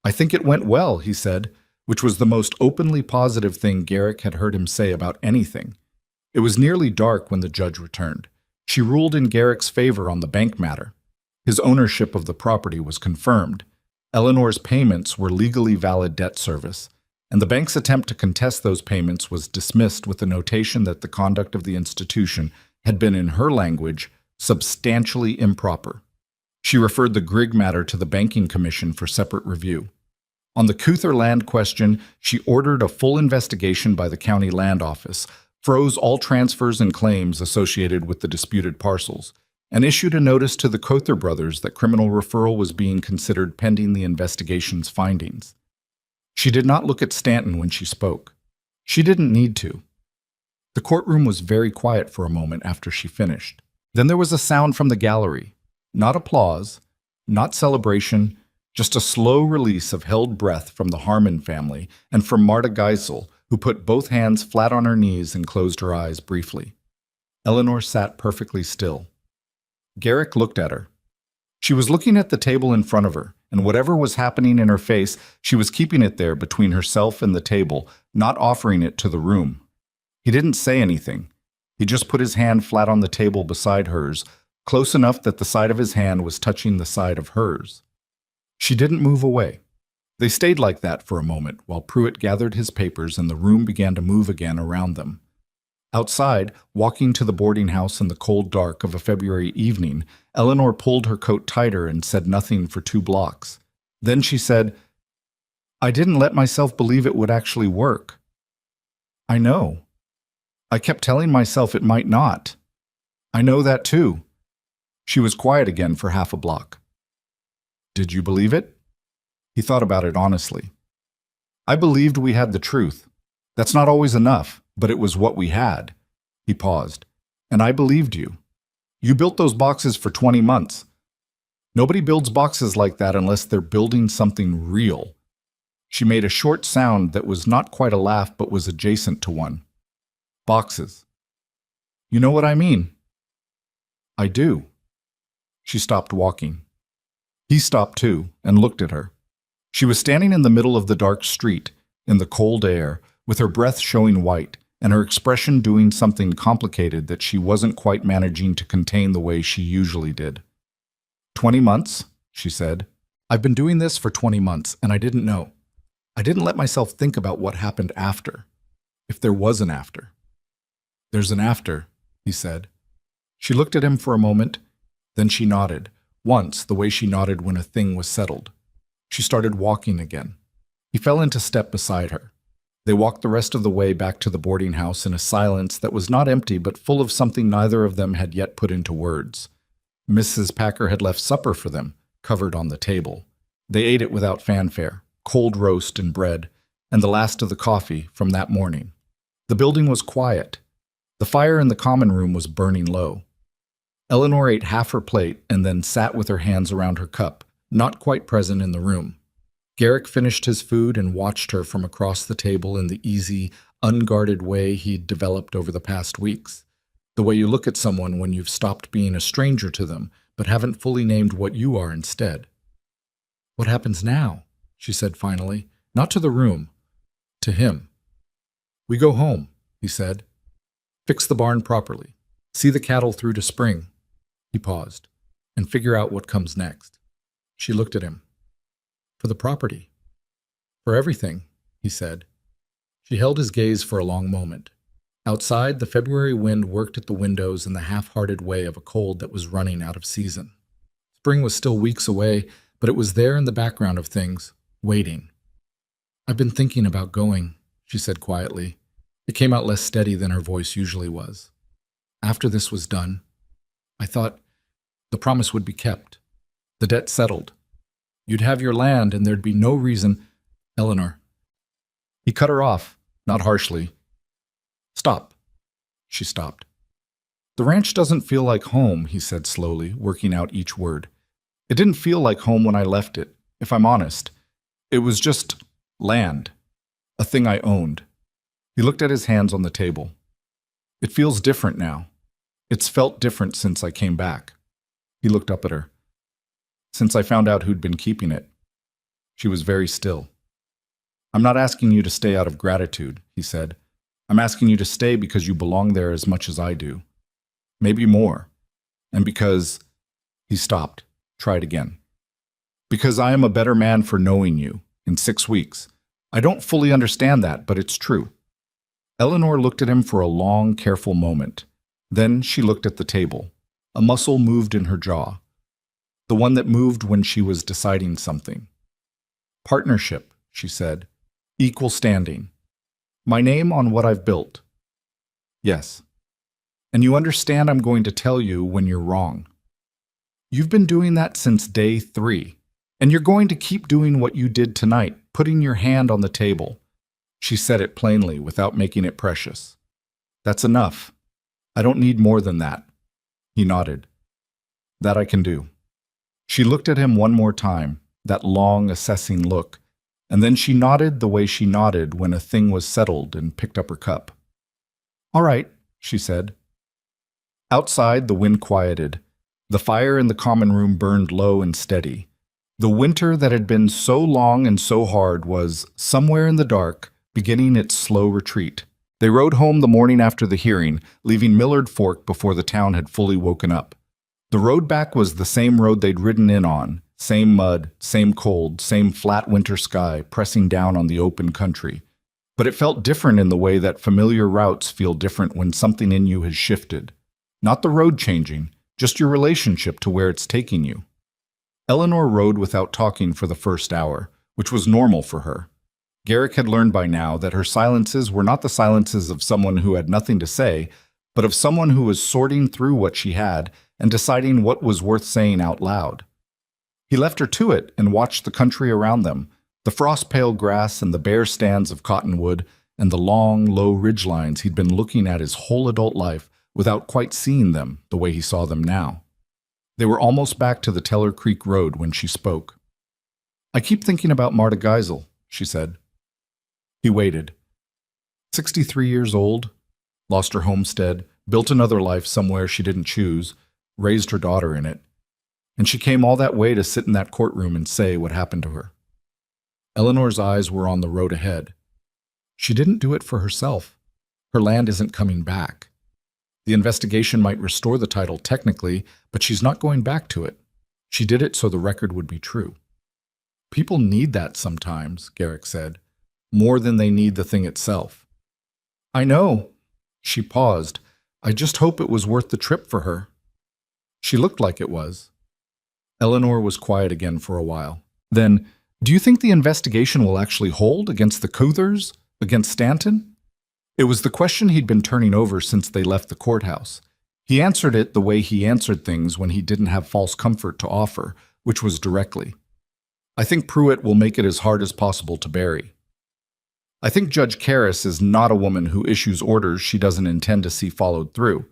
"I think it went well," he said, which was the most openly positive thing Garrick had heard him say about anything. It was nearly dark when the judge returned. She ruled in Garrick's favor on the bank matter. His ownership of the property was confirmed. Eleanor's payments were legally valid debt service, and the bank's attempt to contest those payments was dismissed with the notation that the conduct of the institution had been, in her language, substantially improper. She referred the Grigg matter to the Banking Commission for separate review. On the Cawthor land question, she ordered a full investigation by the county land office, froze all transfers and claims associated with the disputed parcels, and issued a notice to the Cawthor brothers that criminal referral was being considered pending the investigation's findings. She did not look at Stanton when she spoke. She didn't need to. The courtroom was very quiet for a moment after she finished. Then there was a sound from the gallery. Not applause, not celebration, just a slow release of held breath from the Harmon family and from Marta Geisel, who put both hands flat on her knees and closed her eyes briefly. Eleanor sat perfectly still. Garrick looked at her. She was looking at the table in front of her, and whatever was happening in her face, she was keeping it there between herself and the table, not offering it to the room. He didn't say anything. He just put his hand flat on the table beside hers, close enough that the side of his hand was touching the side of hers. She didn't move away. They stayed like that for a moment while Pruitt gathered his papers and the room began to move again around them. Outside, walking to the boarding house in the cold dark of a February evening, Eleanor pulled her coat tighter and said nothing for 2 blocks. Then she said, "I didn't let myself believe it would actually work." "I know. I kept telling myself it might not." "I know that too." She was quiet again for half a block. "Did you believe it?" He thought about it honestly. "I believed we had the truth. That's not always enough, but it was what we had." He paused. "And I believed you. You built those boxes for 20 months. Nobody builds boxes like that unless they're building something real." She made a short sound that was not quite a laugh but was adjacent to one. "Boxes. You know what I mean?" "I do." She stopped walking. He stopped too and looked at her. She was standing in the middle of the dark street, in the cold air, with her breath showing white, and her expression doing something complicated that she wasn't quite managing to contain the way she usually did. 20 months, she said. "I've been doing this for 20 months, and I didn't know. I didn't let myself think about what happened after, if there was an after." "There's an after," he said. She looked at him for a moment, then she nodded, once the way she nodded when a thing was settled. She started walking again. He fell into step beside her. They walked the rest of the way back to the boarding house in a silence that was not empty but full of something neither of them had yet put into words. Mrs. Packer had left supper for them, covered on the table. They ate it without fanfare, cold roast and bread, and the last of the coffee from that morning. The building was quiet. The fire in the common room was burning low. Eleanor ate half her plate and then sat with her hands around her cup, not quite present in the room. Garrick finished his food and watched her from across the table in the easy, unguarded way he'd developed over the past weeks. The way you look at someone when you've stopped being a stranger to them, but haven't fully named what you are instead. "What happens now?" she said finally. "Not to the room. To him." "We go home," he said. "Fix the barn properly. See the cattle through to spring." He paused. "And figure out what comes next." She looked at him. "For the property." "For everything," he said. She held his gaze for a long moment. Outside, the February wind worked at the windows in the half-hearted way of a cold that was running out of season. Spring was still weeks away, but it was there in the background of things, waiting. "I've been thinking about going," she said quietly. It came out less steady than her voice usually was. "After this was done, I thought the promise would be kept, the debt settled. You'd have your land and there'd be no reason—" "Eleanor." He cut her off, not harshly. "Stop." She stopped. "The ranch doesn't feel like home," he said slowly, working out each word. "It didn't feel like home when I left it, if I'm honest. It was just land, a thing I owned." He looked at his hands on the table. "It feels different now. It's felt different since I came back." He looked up at her. "Since I found out who'd been keeping it." She was very still. "I'm not asking you to stay out of gratitude," he said. "I'm asking you to stay because you belong there as much as I do. Maybe more. And because—" He stopped, tried again. "Because I am a better man for knowing you, in 6 weeks. I don't fully understand that, but it's true." Eleanor looked at him for a long, careful moment. Then she looked at the table. A muscle moved in her jaw. The one that moved when she was deciding something. "Partnership," she said. "Equal standing. My name on what I've built." "Yes. And you understand I'm going to tell you when you're wrong. You've been doing that since day 3, and you're going to keep doing what you did tonight, putting your hand on the table." She said it plainly, without making it precious. "That's enough. I don't need more than that." He nodded. "That I can do." She looked at him one more time, that long, assessing look, and then she nodded the way she nodded when a thing was settled and picked up her cup. "All right," she said. Outside, the wind quieted. The fire in the common room burned low and steady. The winter that had been so long and so hard was, somewhere in the dark, beginning its slow retreat. They rode home the morning after the hearing, leaving Millard Fork before the town had fully woken up. The road back was the same road they'd ridden in on, same mud, same cold, same flat winter sky pressing down on the open country. But it felt different in the way that familiar routes feel different when something in you has shifted. Not the road changing, just your relationship to where it's taking you. Eleanor rode without talking for the first hour, which was normal for her. Garrick had learned by now that her silences were not the silences of someone who had nothing to say, but of someone who was sorting through what she had and deciding what was worth saying out loud. He left her to it and watched the country around them, the frost-pale grass and the bare stands of cottonwood and the long, low ridgelines he'd been looking at his whole adult life without quite seeing them the way he saw them now. They were almost back to the Teller Creek Road when she spoke. "I keep thinking about Marta Geisel," she said. He waited. 63 years old, lost her homestead, built another life somewhere she didn't choose, raised her daughter in it. And she came all that way to sit in that courtroom and say what happened to her. Eleanor's eyes were on the road ahead. She didn't do it for herself. Her land isn't coming back. The investigation might restore the title technically, but she's not going back to it. She did it so the record would be true. People need that sometimes, Garrick said, more than they need the thing itself. "I know." She paused. "I just hope it was worth the trip for her." She looked like it was. Eleanor was quiet again for a while. Then, "Do you think the investigation will actually hold against the Couthers, against Stanton?" It was the question he'd been turning over since they left the courthouse. He answered it the way he answered things when he didn't have false comfort to offer, which was directly. "I think Pruitt will make it as hard as possible to bury. I think Judge Karras is not a woman who issues orders she doesn't intend to see followed through.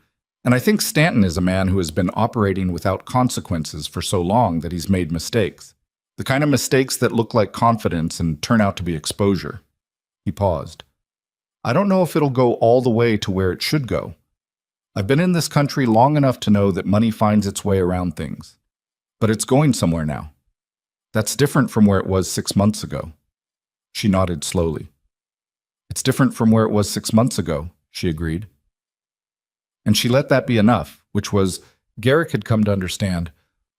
And I think Stanton is a man who has been operating without consequences for so long that he's made mistakes. The kind of mistakes that look like confidence and turn out to be exposure." He paused. "I don't know if it'll go all the way to where it should go. I've been in this country long enough to know that money finds its way around things. But it's going somewhere now. That's different from where it was 6 months ago." She nodded slowly. "It's different from where it was 6 months ago," she agreed. And she let that be enough, which was, Garrick had come to understand,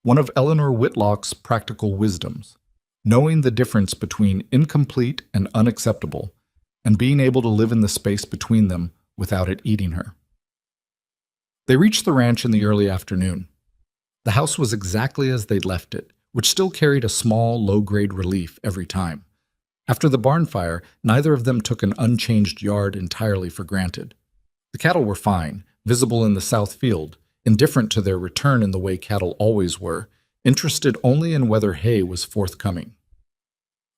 one of Eleanor Whitlock's practical wisdoms, knowing the difference between incomplete and unacceptable, and being able to live in the space between them without it eating her. They reached the ranch in the early afternoon. The house was exactly as they'd left it, which still carried a small, low-grade relief every time. After the barn fire, neither of them took an unchanged yard entirely for granted. The cattle were fine, visible in the south field, indifferent to their return in the way cattle always were, interested only in whether hay was forthcoming.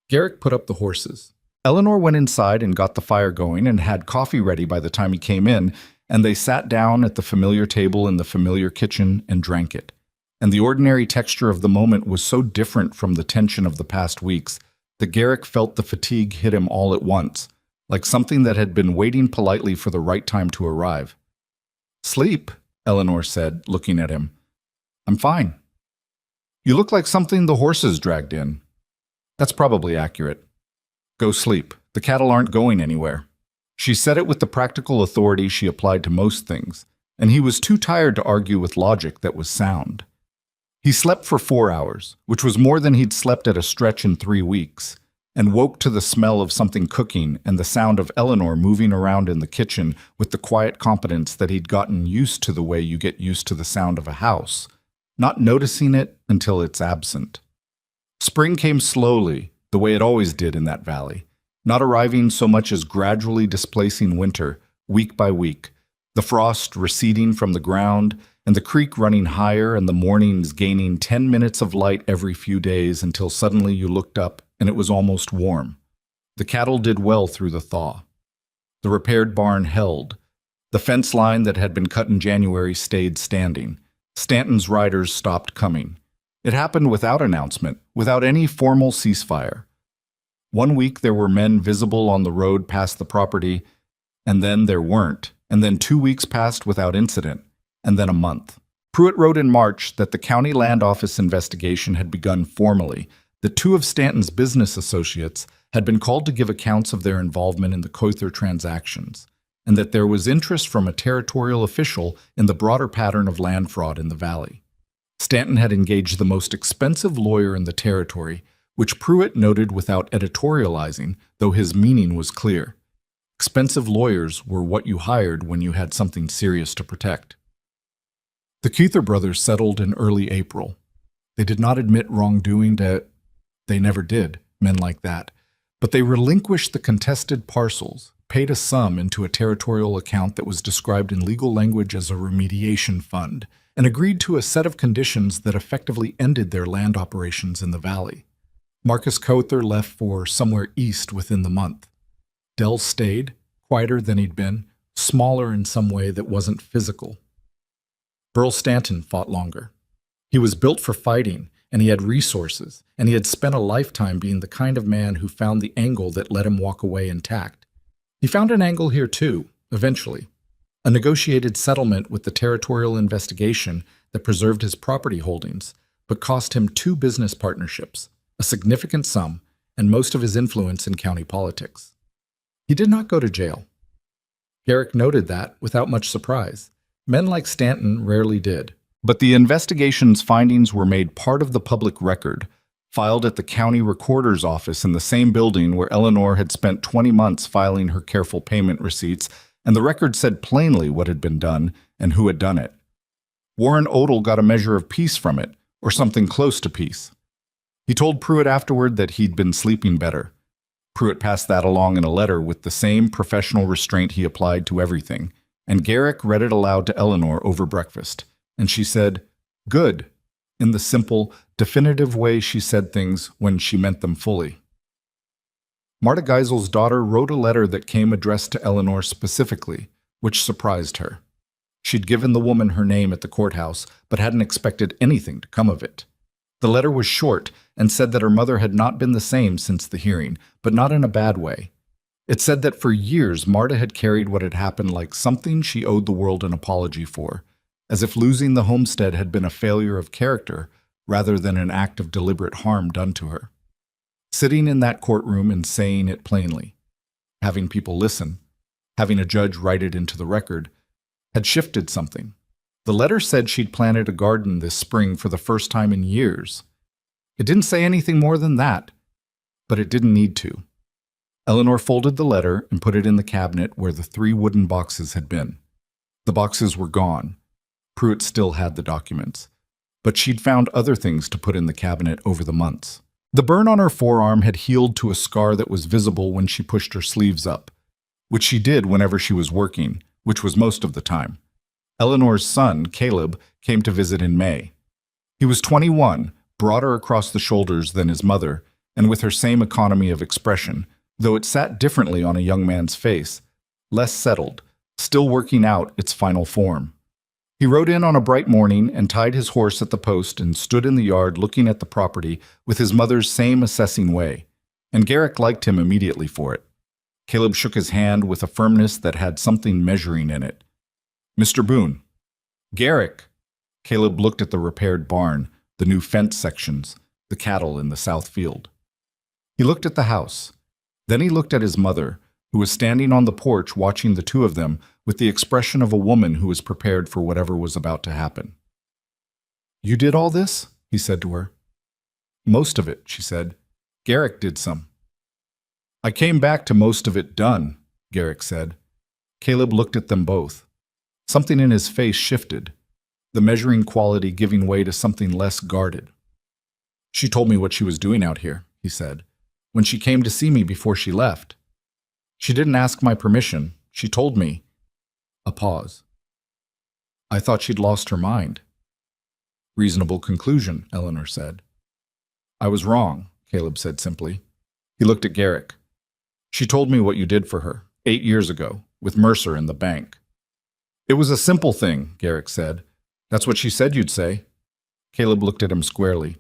Garrick put up the horses. Eleanor went inside and got the fire going and had coffee ready by the time he came in, and they sat down at the familiar table in the familiar kitchen and drank it. And the ordinary texture of the moment was so different from the tension of the past weeks that Garrick felt the fatigue hit him all at once, like something that had been waiting politely for the right time to arrive. "Sleep," Eleanor said, looking at him. "I'm fine." "You look like something the horses dragged in." "That's probably accurate." "Go sleep. The cattle aren't going anywhere." She said it with the practical authority she applied to most things, and he was too tired to argue with logic that was sound. He slept for 4 hours, which was more than he'd slept at a stretch in 3 weeks, and woke to the smell of something cooking and the sound of Eleanor moving around in the kitchen with the quiet competence that he'd gotten used to the way you get used to the sound of a house, not noticing it until it's absent. Spring came slowly, the way it always did in that valley, not arriving so much as gradually displacing winter, week by week, the frost receding from the ground, and the creek running higher and the mornings gaining 10 minutes of light every few days until suddenly you looked up and it was almost warm. The cattle did well through the thaw. The repaired barn held. The fence line that had been cut in January stayed standing. Stanton's riders stopped coming. It happened without announcement, without any formal ceasefire. 1 week there were men visible on the road past the property, and then there weren't, and then 2 weeks passed without incident, and then a month. Pruitt wrote in March that the county land office investigation had begun formally, that 2 of Stanton's business associates had been called to give accounts of their involvement in the Coulter transactions, and that there was interest from a territorial official in the broader pattern of land fraud in the valley. Stanton had engaged the most expensive lawyer in the territory, which Pruitt noted without editorializing, though his meaning was clear. Expensive lawyers were what you hired when you had something serious to protect. The Keither brothers settled in early April. They did not admit wrongdoing. They never did, men like that. But they relinquished the contested parcels, paid a sum into a territorial account that was described in legal language as a remediation fund, and agreed to a set of conditions that effectively ended their land operations in the valley. Marcus Keither left for somewhere east within the month. Dell stayed, quieter than he'd been, smaller in some way that wasn't physical. Burl Stanton fought longer. He was built for fighting, and he had resources, and he had spent a lifetime being the kind of man who found the angle that let him walk away intact. He found an angle here too, eventually. A negotiated settlement with the territorial investigation that preserved his property holdings, but cost him 2 business partnerships, a significant sum, and most of his influence in county politics. He did not go to jail. Garrick noted that without much surprise. Men like Stanton rarely did. But the investigation's findings were made part of the public record, filed at the county recorder's office in the same building where Eleanor had spent 20 months filing her careful payment receipts, and the record said plainly what had been done and who had done it. Warren Odell got a measure of peace from it, or something close to peace. He told Pruitt afterward that he'd been sleeping better. Pruitt passed that along in a letter with the same professional restraint he applied to everything, and Garrick read it aloud to Eleanor over breakfast, and she said, "Good," in the simple, definitive way she said things when she meant them fully. Marta Geisel's daughter wrote a letter that came addressed to Eleanor specifically, which surprised her. She'd given the woman her name at the courthouse, but hadn't expected anything to come of it. The letter was short and said that her mother had not been the same since the hearing, but not in a bad way. It said that for years Marta had carried what had happened like something she owed the world an apology for, as if losing the homestead had been a failure of character rather than an act of deliberate harm done to her. Sitting in that courtroom and saying it plainly, having people listen, having a judge write it into the record, had shifted something. The letter said she'd planted a garden this spring for the first time in years. It didn't say anything more than that, but it didn't need to. Eleanor folded the letter and put it in the cabinet where the 3 wooden boxes had been. The boxes were gone. Pruitt still had the documents, but she'd found other things to put in the cabinet over the months. The burn on her forearm had healed to a scar that was visible when she pushed her sleeves up, which she did whenever she was working, which was most of the time. Eleanor's son, Caleb, came to visit in May. He was 21, broader across the shoulders than his mother, and with her same economy of expression, though it sat differently on a young man's face, less settled, still working out its final form. He rode in on a bright morning and tied his horse at the post and stood in the yard looking at the property with his mother's same assessing way, and Garrick liked him immediately for it. Caleb shook his hand with a firmness that had something measuring in it. "Mr. Boone." "Garrick." Caleb looked at the repaired barn, the new fence sections, the cattle in the south field. He looked at the house. Then he looked at his mother, who was standing on the porch watching the 2 of them with the expression of a woman who was prepared for whatever was about to happen. "You did all this?" he said to her. "Most of it," she said. "Garrick did some." "I came back to most of it done," Garrick said. Caleb looked at them both. Something in his face shifted, the measuring quality giving way to something less guarded. "She told me what she was doing out here," he said, "when she came to see me before she left. She didn't ask my permission. She told me." A pause. "I thought she'd lost her mind." "Reasonable conclusion," Eleanor said. "I was wrong," Caleb said simply. He looked at Garrick. "She told me what you did for her, 8 years ago, with Mercer in the bank." "It was a simple thing," Garrick said. "That's what she said you'd say." Caleb looked at him squarely.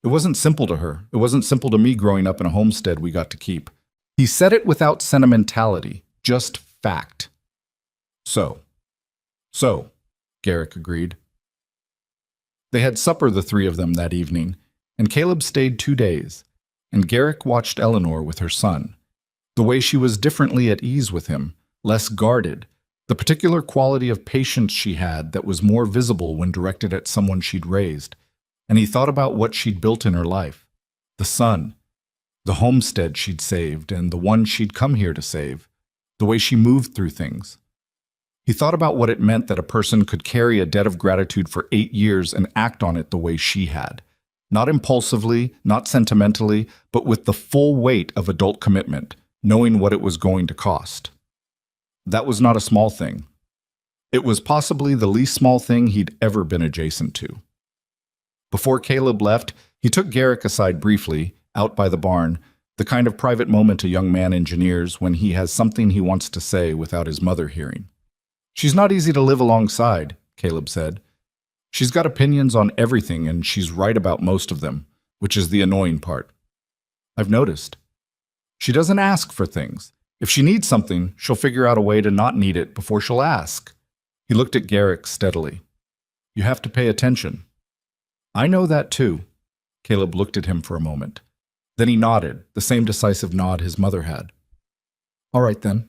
"It wasn't simple to her. It wasn't simple to me growing up in a homestead we got to keep." He said it without sentimentality, just fact. So, Garrick agreed. They had supper, the 3 of them, that evening, and Caleb stayed 2 days, and Garrick watched Eleanor with her son. The way she was differently at ease with him, less guarded, the particular quality of patience she had that was more visible when directed at someone she'd raised. And he thought about what she'd built in her life. The son, the homestead she'd saved, and the one she'd come here to save, the way she moved through things. He thought about what it meant that a person could carry a debt of gratitude for 8 years and act on it the way she had. Not impulsively, not sentimentally, but with the full weight of adult commitment, knowing what it was going to cost. That was not a small thing. It was possibly the least small thing he'd ever been adjacent to. Before Caleb left, he took Garrick aside briefly, out by the barn, the kind of private moment a young man engineers when he has something he wants to say without his mother hearing. "She's not easy to live alongside," Caleb said. "She's got opinions on everything, and she's right about most of them, which is the annoying part. I've noticed. She doesn't ask for things. If she needs something, she'll figure out a way to not need it before she'll ask." He looked at Garrick steadily. "You have to pay attention." "I know that too." Caleb looked at him for a moment. Then he nodded, the same decisive nod his mother had. "All right then."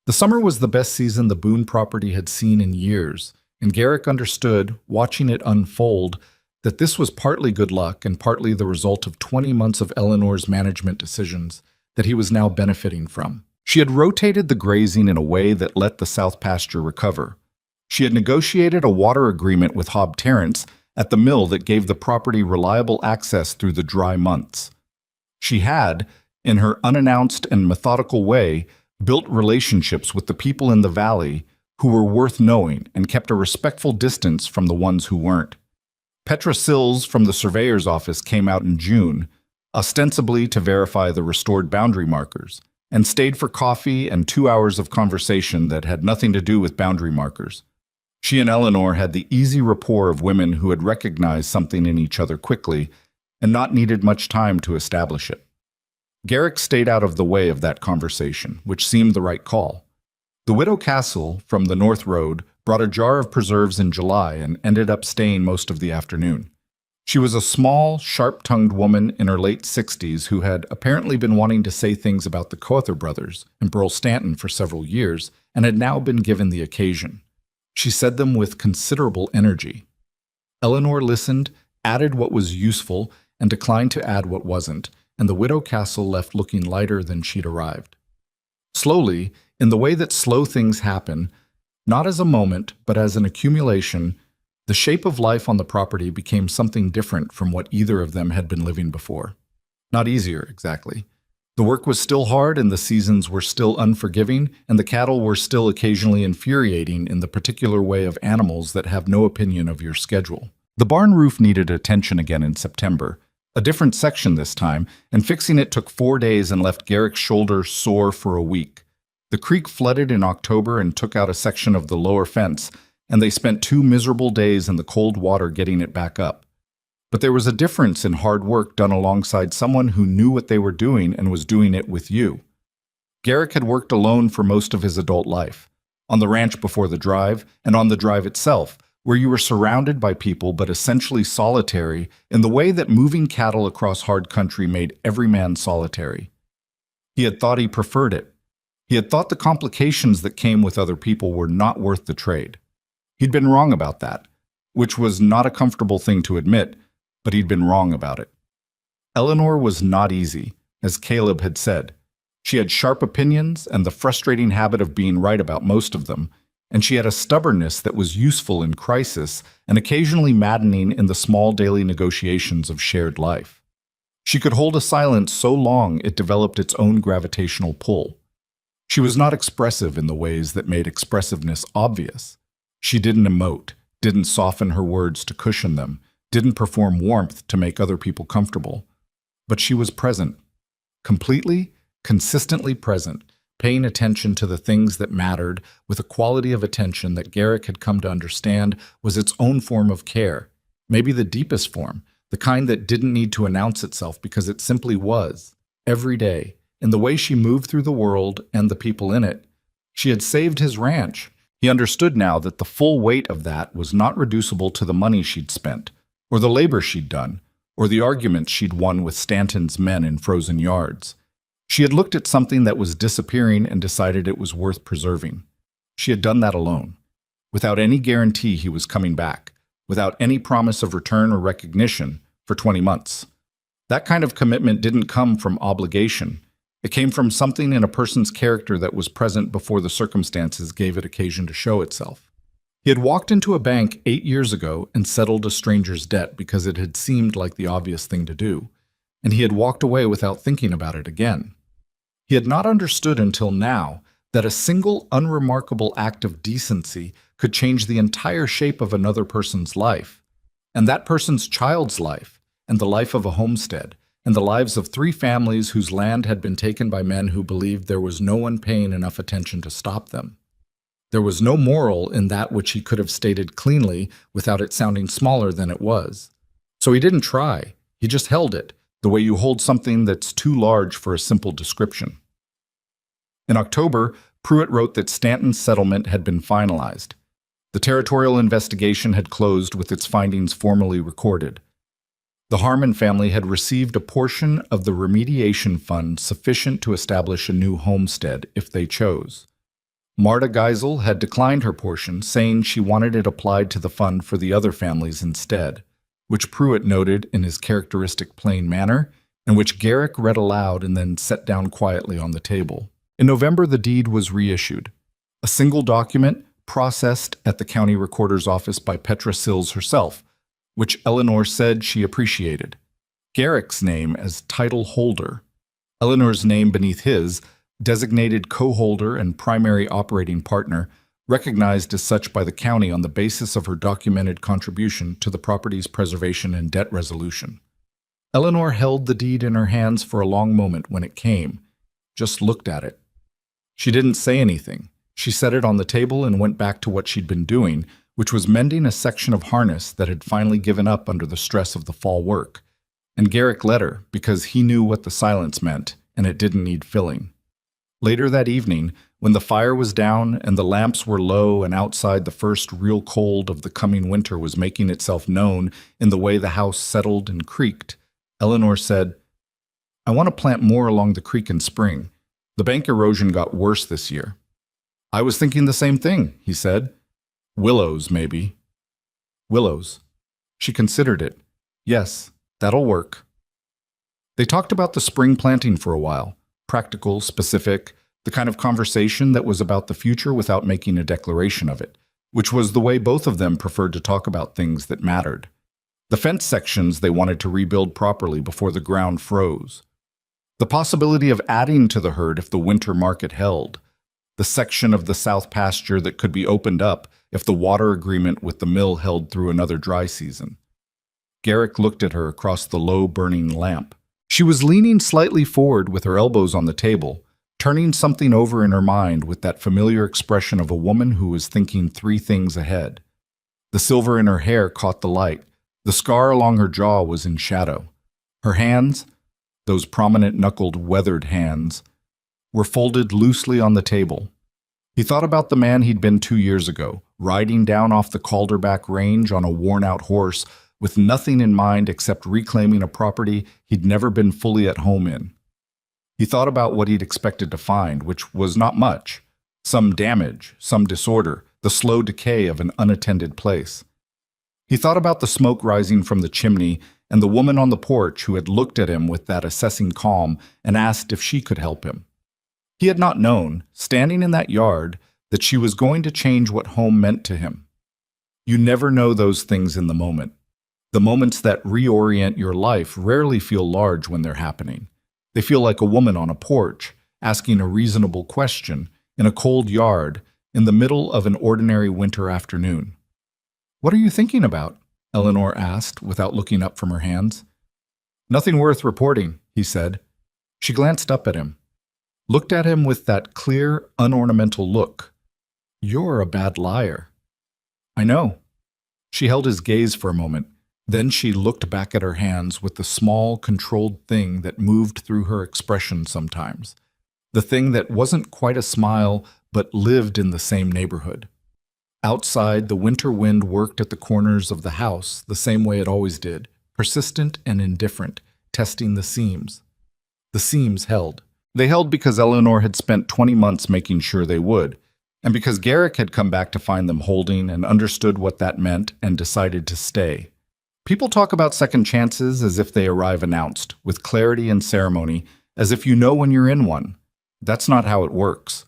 The summer was the best season the Boone property had seen in years, and Garrick understood, watching it unfold, that this was partly good luck and partly the result of 20 months of Eleanor's management decisions that he was now benefiting from. She had rotated the grazing in a way that let the south pasture recover. She had negotiated a water agreement with Hob Terrence at the mill that gave the property reliable access through the dry months. She had, in her unannounced and methodical way, built relationships with the people in the valley who were worth knowing and kept a respectful distance from the ones who weren't. Petra Sills from the surveyor's office came out in June, ostensibly to verify the restored boundary markers, and stayed for coffee and 2 hours of conversation that had nothing to do with boundary markers. She and Eleanor had the easy rapport of women who had recognized something in each other quickly and not needed much time to establish it. Garrick stayed out of the way of that conversation, which seemed the right call. The Widow Castle, from the North Road, brought a jar of preserves in July and ended up staying most of the afternoon. She was a small, sharp-tongued woman in her late 60s who had apparently been wanting to say things about the Cawthor brothers and Burl Stanton for several years and had now been given the occasion. She said them with considerable energy. Eleanor listened, added what was useful, and declined to add what wasn't, and the Widow Castle left looking lighter than she'd arrived. Slowly, in the way that slow things happen, not as a moment, but as an accumulation, the shape of life on the property became something different from what either of them had been living before. Not easier, exactly. The work was still hard and the seasons were still unforgiving, and the cattle were still occasionally infuriating in the particular way of animals that have no opinion of your schedule. The barn roof needed attention again in September, a different section this time, and fixing it took 4 days and left Garrick's shoulder sore for a week. The creek flooded in October and took out a section of the lower fence, and they spent 2 miserable days in the cold water getting it back up. But there was a difference in hard work done alongside someone who knew what they were doing and was doing it with you. Garrick had worked alone for most of his adult life, on the ranch before the drive, and on the drive itself, where you were surrounded by people but essentially solitary in the way that moving cattle across hard country made every man solitary. He had thought he preferred it. He had thought the complications that came with other people were not worth the trade. He'd been wrong about that, which was not a comfortable thing to admit, but he'd been wrong about it. Eleanor was not easy, as Caleb had said. She had sharp opinions and the frustrating habit of being right about most of them, and she had a stubbornness that was useful in crisis and occasionally maddening in the small daily negotiations of shared life. She could hold a silence so long it developed its own gravitational pull. She was not expressive in the ways that made expressiveness obvious. She didn't emote, didn't soften her words to cushion them, didn't perform warmth to make other people comfortable. But she was present, completely, consistently present, paying attention to the things that mattered with a quality of attention that Garrick had come to understand was its own form of care, maybe the deepest form, the kind that didn't need to announce itself because it simply was, every day, in the way she moved through the world and the people in it. She had saved his ranch. He understood now that the full weight of that was not reducible to the money she'd spent, or the labor she'd done, or the arguments she'd won with Stanton's men in frozen yards. She had looked at something that was disappearing and decided it was worth preserving. She had done that alone, without any guarantee he was coming back, without any promise of return or recognition for 20 months. That kind of commitment didn't come from obligation. It came from something in a person's character that was present before the circumstances gave it occasion to show itself. He had walked into a bank 8 years ago and settled a stranger's debt because it had seemed like the obvious thing to do, and he had walked away without thinking about it again. He had not understood until now that a single unremarkable act of decency could change the entire shape of another person's life, and that person's child's life, and the life of a homestead, and the lives of 3 families whose land had been taken by men who believed there was no one paying enough attention to stop them. There was no moral in that which he could have stated cleanly without it sounding smaller than it was. So he didn't try, he just held it, the way you hold something that's too large for a simple description. In October, Pruitt wrote that Stanton's settlement had been finalized. The territorial investigation had closed with its findings formally recorded. The Harmon family had received a portion of the remediation fund sufficient to establish a new homestead if they chose. Marta Geisel had declined her portion, saying she wanted it applied to the fund for the other families instead, which Pruitt noted in his characteristic plain manner, and which Garrick read aloud and then set down quietly on the table. In November, the deed was reissued. A single document processed at the county recorder's office by Petra Sills herself, which Eleanor said she appreciated. Garrick's name as title holder, Eleanor's name beneath his, designated co-holder and primary operating partner, recognized as such by the county on the basis of her documented contribution to the property's preservation and debt resolution. Eleanor held the deed in her hands for a long moment when it came, just looked at it. She didn't say anything. She set it on the table and went back to what she'd been doing, which was mending a section of harness that had finally given up under the stress of the fall work. And Garrick let her because he knew what the silence meant, and it didn't need filling. Later that evening, when the fire was down and the lamps were low and outside the first real cold of the coming winter was making itself known in the way the house settled and creaked, Eleanor said, "I want to plant more along the creek in spring. The bank erosion got worse this year." "I was thinking the same thing," he said. "Willows, maybe." Willows. She considered it. Yes, that'll work. They talked about the spring planting for a while. Practical, specific, the kind of conversation that was about the future without making a declaration of it, which was the way both of them preferred to talk about things that mattered. The fence sections they wanted to rebuild properly before the ground froze. The possibility of adding to the herd if the winter market held. The section of the south pasture that could be opened up if the water agreement with the mill held through another dry season. Garrick looked at her across the low burning lamp. She was leaning slightly forward with her elbows on the table, turning something over in her mind with that familiar expression of a woman who was thinking 3 things ahead. The silver in her hair caught the light. The scar along her jaw was in shadow. Her hands, those prominent knuckled, weathered hands, were folded loosely on the table. He thought about the man he'd been 2 years ago, riding down off the Calderback Range on a worn-out horse, with nothing in mind except reclaiming a property he'd never been fully at home in. He thought about what he'd expected to find, which was not much. Some damage, some disorder, the slow decay of an unattended place. He thought about the smoke rising from the chimney and the woman on the porch who had looked at him with that assessing calm and asked if she could help him. He had not known, standing in that yard, that she was going to change what home meant to him. You never know those things in the moment. The moments that reorient your life rarely feel large when they're happening. They feel like a woman on a porch, asking a reasonable question, in a cold yard, in the middle of an ordinary winter afternoon. "What are you thinking about?" Eleanor asked, without looking up from her hands. "Nothing worth reporting," he said. She glanced up at him, looked at him with that clear, unornamental look. "You're a bad liar." "I know." She held his gaze for a moment. Then she looked back at her hands with the small, controlled thing that moved through her expression sometimes. The thing that wasn't quite a smile, but lived in the same neighborhood. Outside, the winter wind worked at the corners of the house the same way it always did, persistent and indifferent, testing the seams. The seams held. They held because Eleanor had spent 20 months making sure they would, and because Garrick had come back to find them holding and understood what that meant and decided to stay. People talk about second chances as if they arrive announced, with clarity and ceremony, as if you know when you're in one. That's not how it works.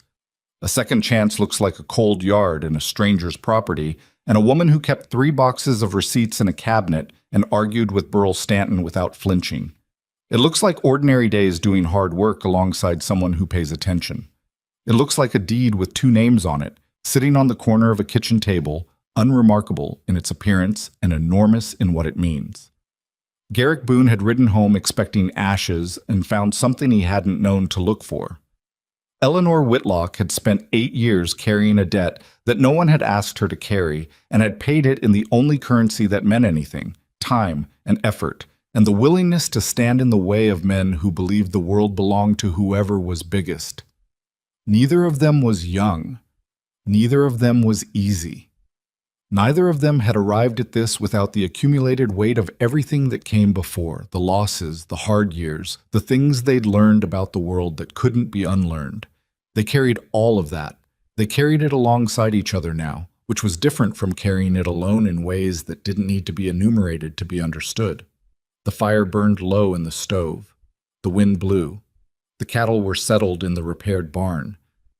A second chance looks like a cold yard in a stranger's property, and a woman who kept 3 boxes of receipts in a cabinet and argued with Burl Stanton without flinching. It looks like ordinary days doing hard work alongside someone who pays attention. It looks like a deed with 2 names on it, sitting on the corner of a kitchen table, unremarkable in its appearance and enormous in what it means. Garrick Boone had ridden home expecting ashes and found something he hadn't known to look for. Eleanor Whitlock had spent 8 years carrying a debt that no one had asked her to carry and had paid it in the only currency that meant anything, time and effort, and the willingness to stand in the way of men who believed the world belonged to whoever was biggest. Neither of them was young. Neither of them was easy. Neither of them had arrived at this without the accumulated weight of everything that came before, the losses, the hard years, the things they'd learned about the world that couldn't be unlearned. They carried all of that. They carried it alongside each other now, which was different from carrying it alone in ways that didn't need to be enumerated to be understood. The fire burned low in the stove. The wind blew. The cattle were settled in the repaired barn.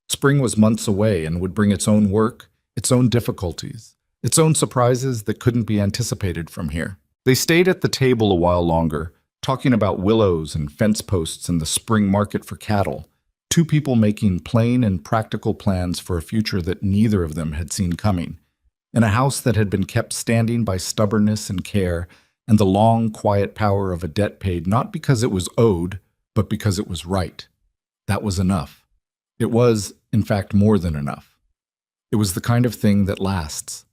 Spring was months away and would bring its own work, its own difficulties, its own surprises that couldn't be anticipated from here. They stayed at the table a while longer, talking about willows and fence posts and the spring market for cattle, 2 people making plain and practical plans for a future that neither of them had seen coming, in a house that had been kept standing by stubbornness and care and the long, quiet power of a debt paid not because it was owed, but because it was right. That was enough. It was, in fact, more than enough. It was the kind of thing that lasts.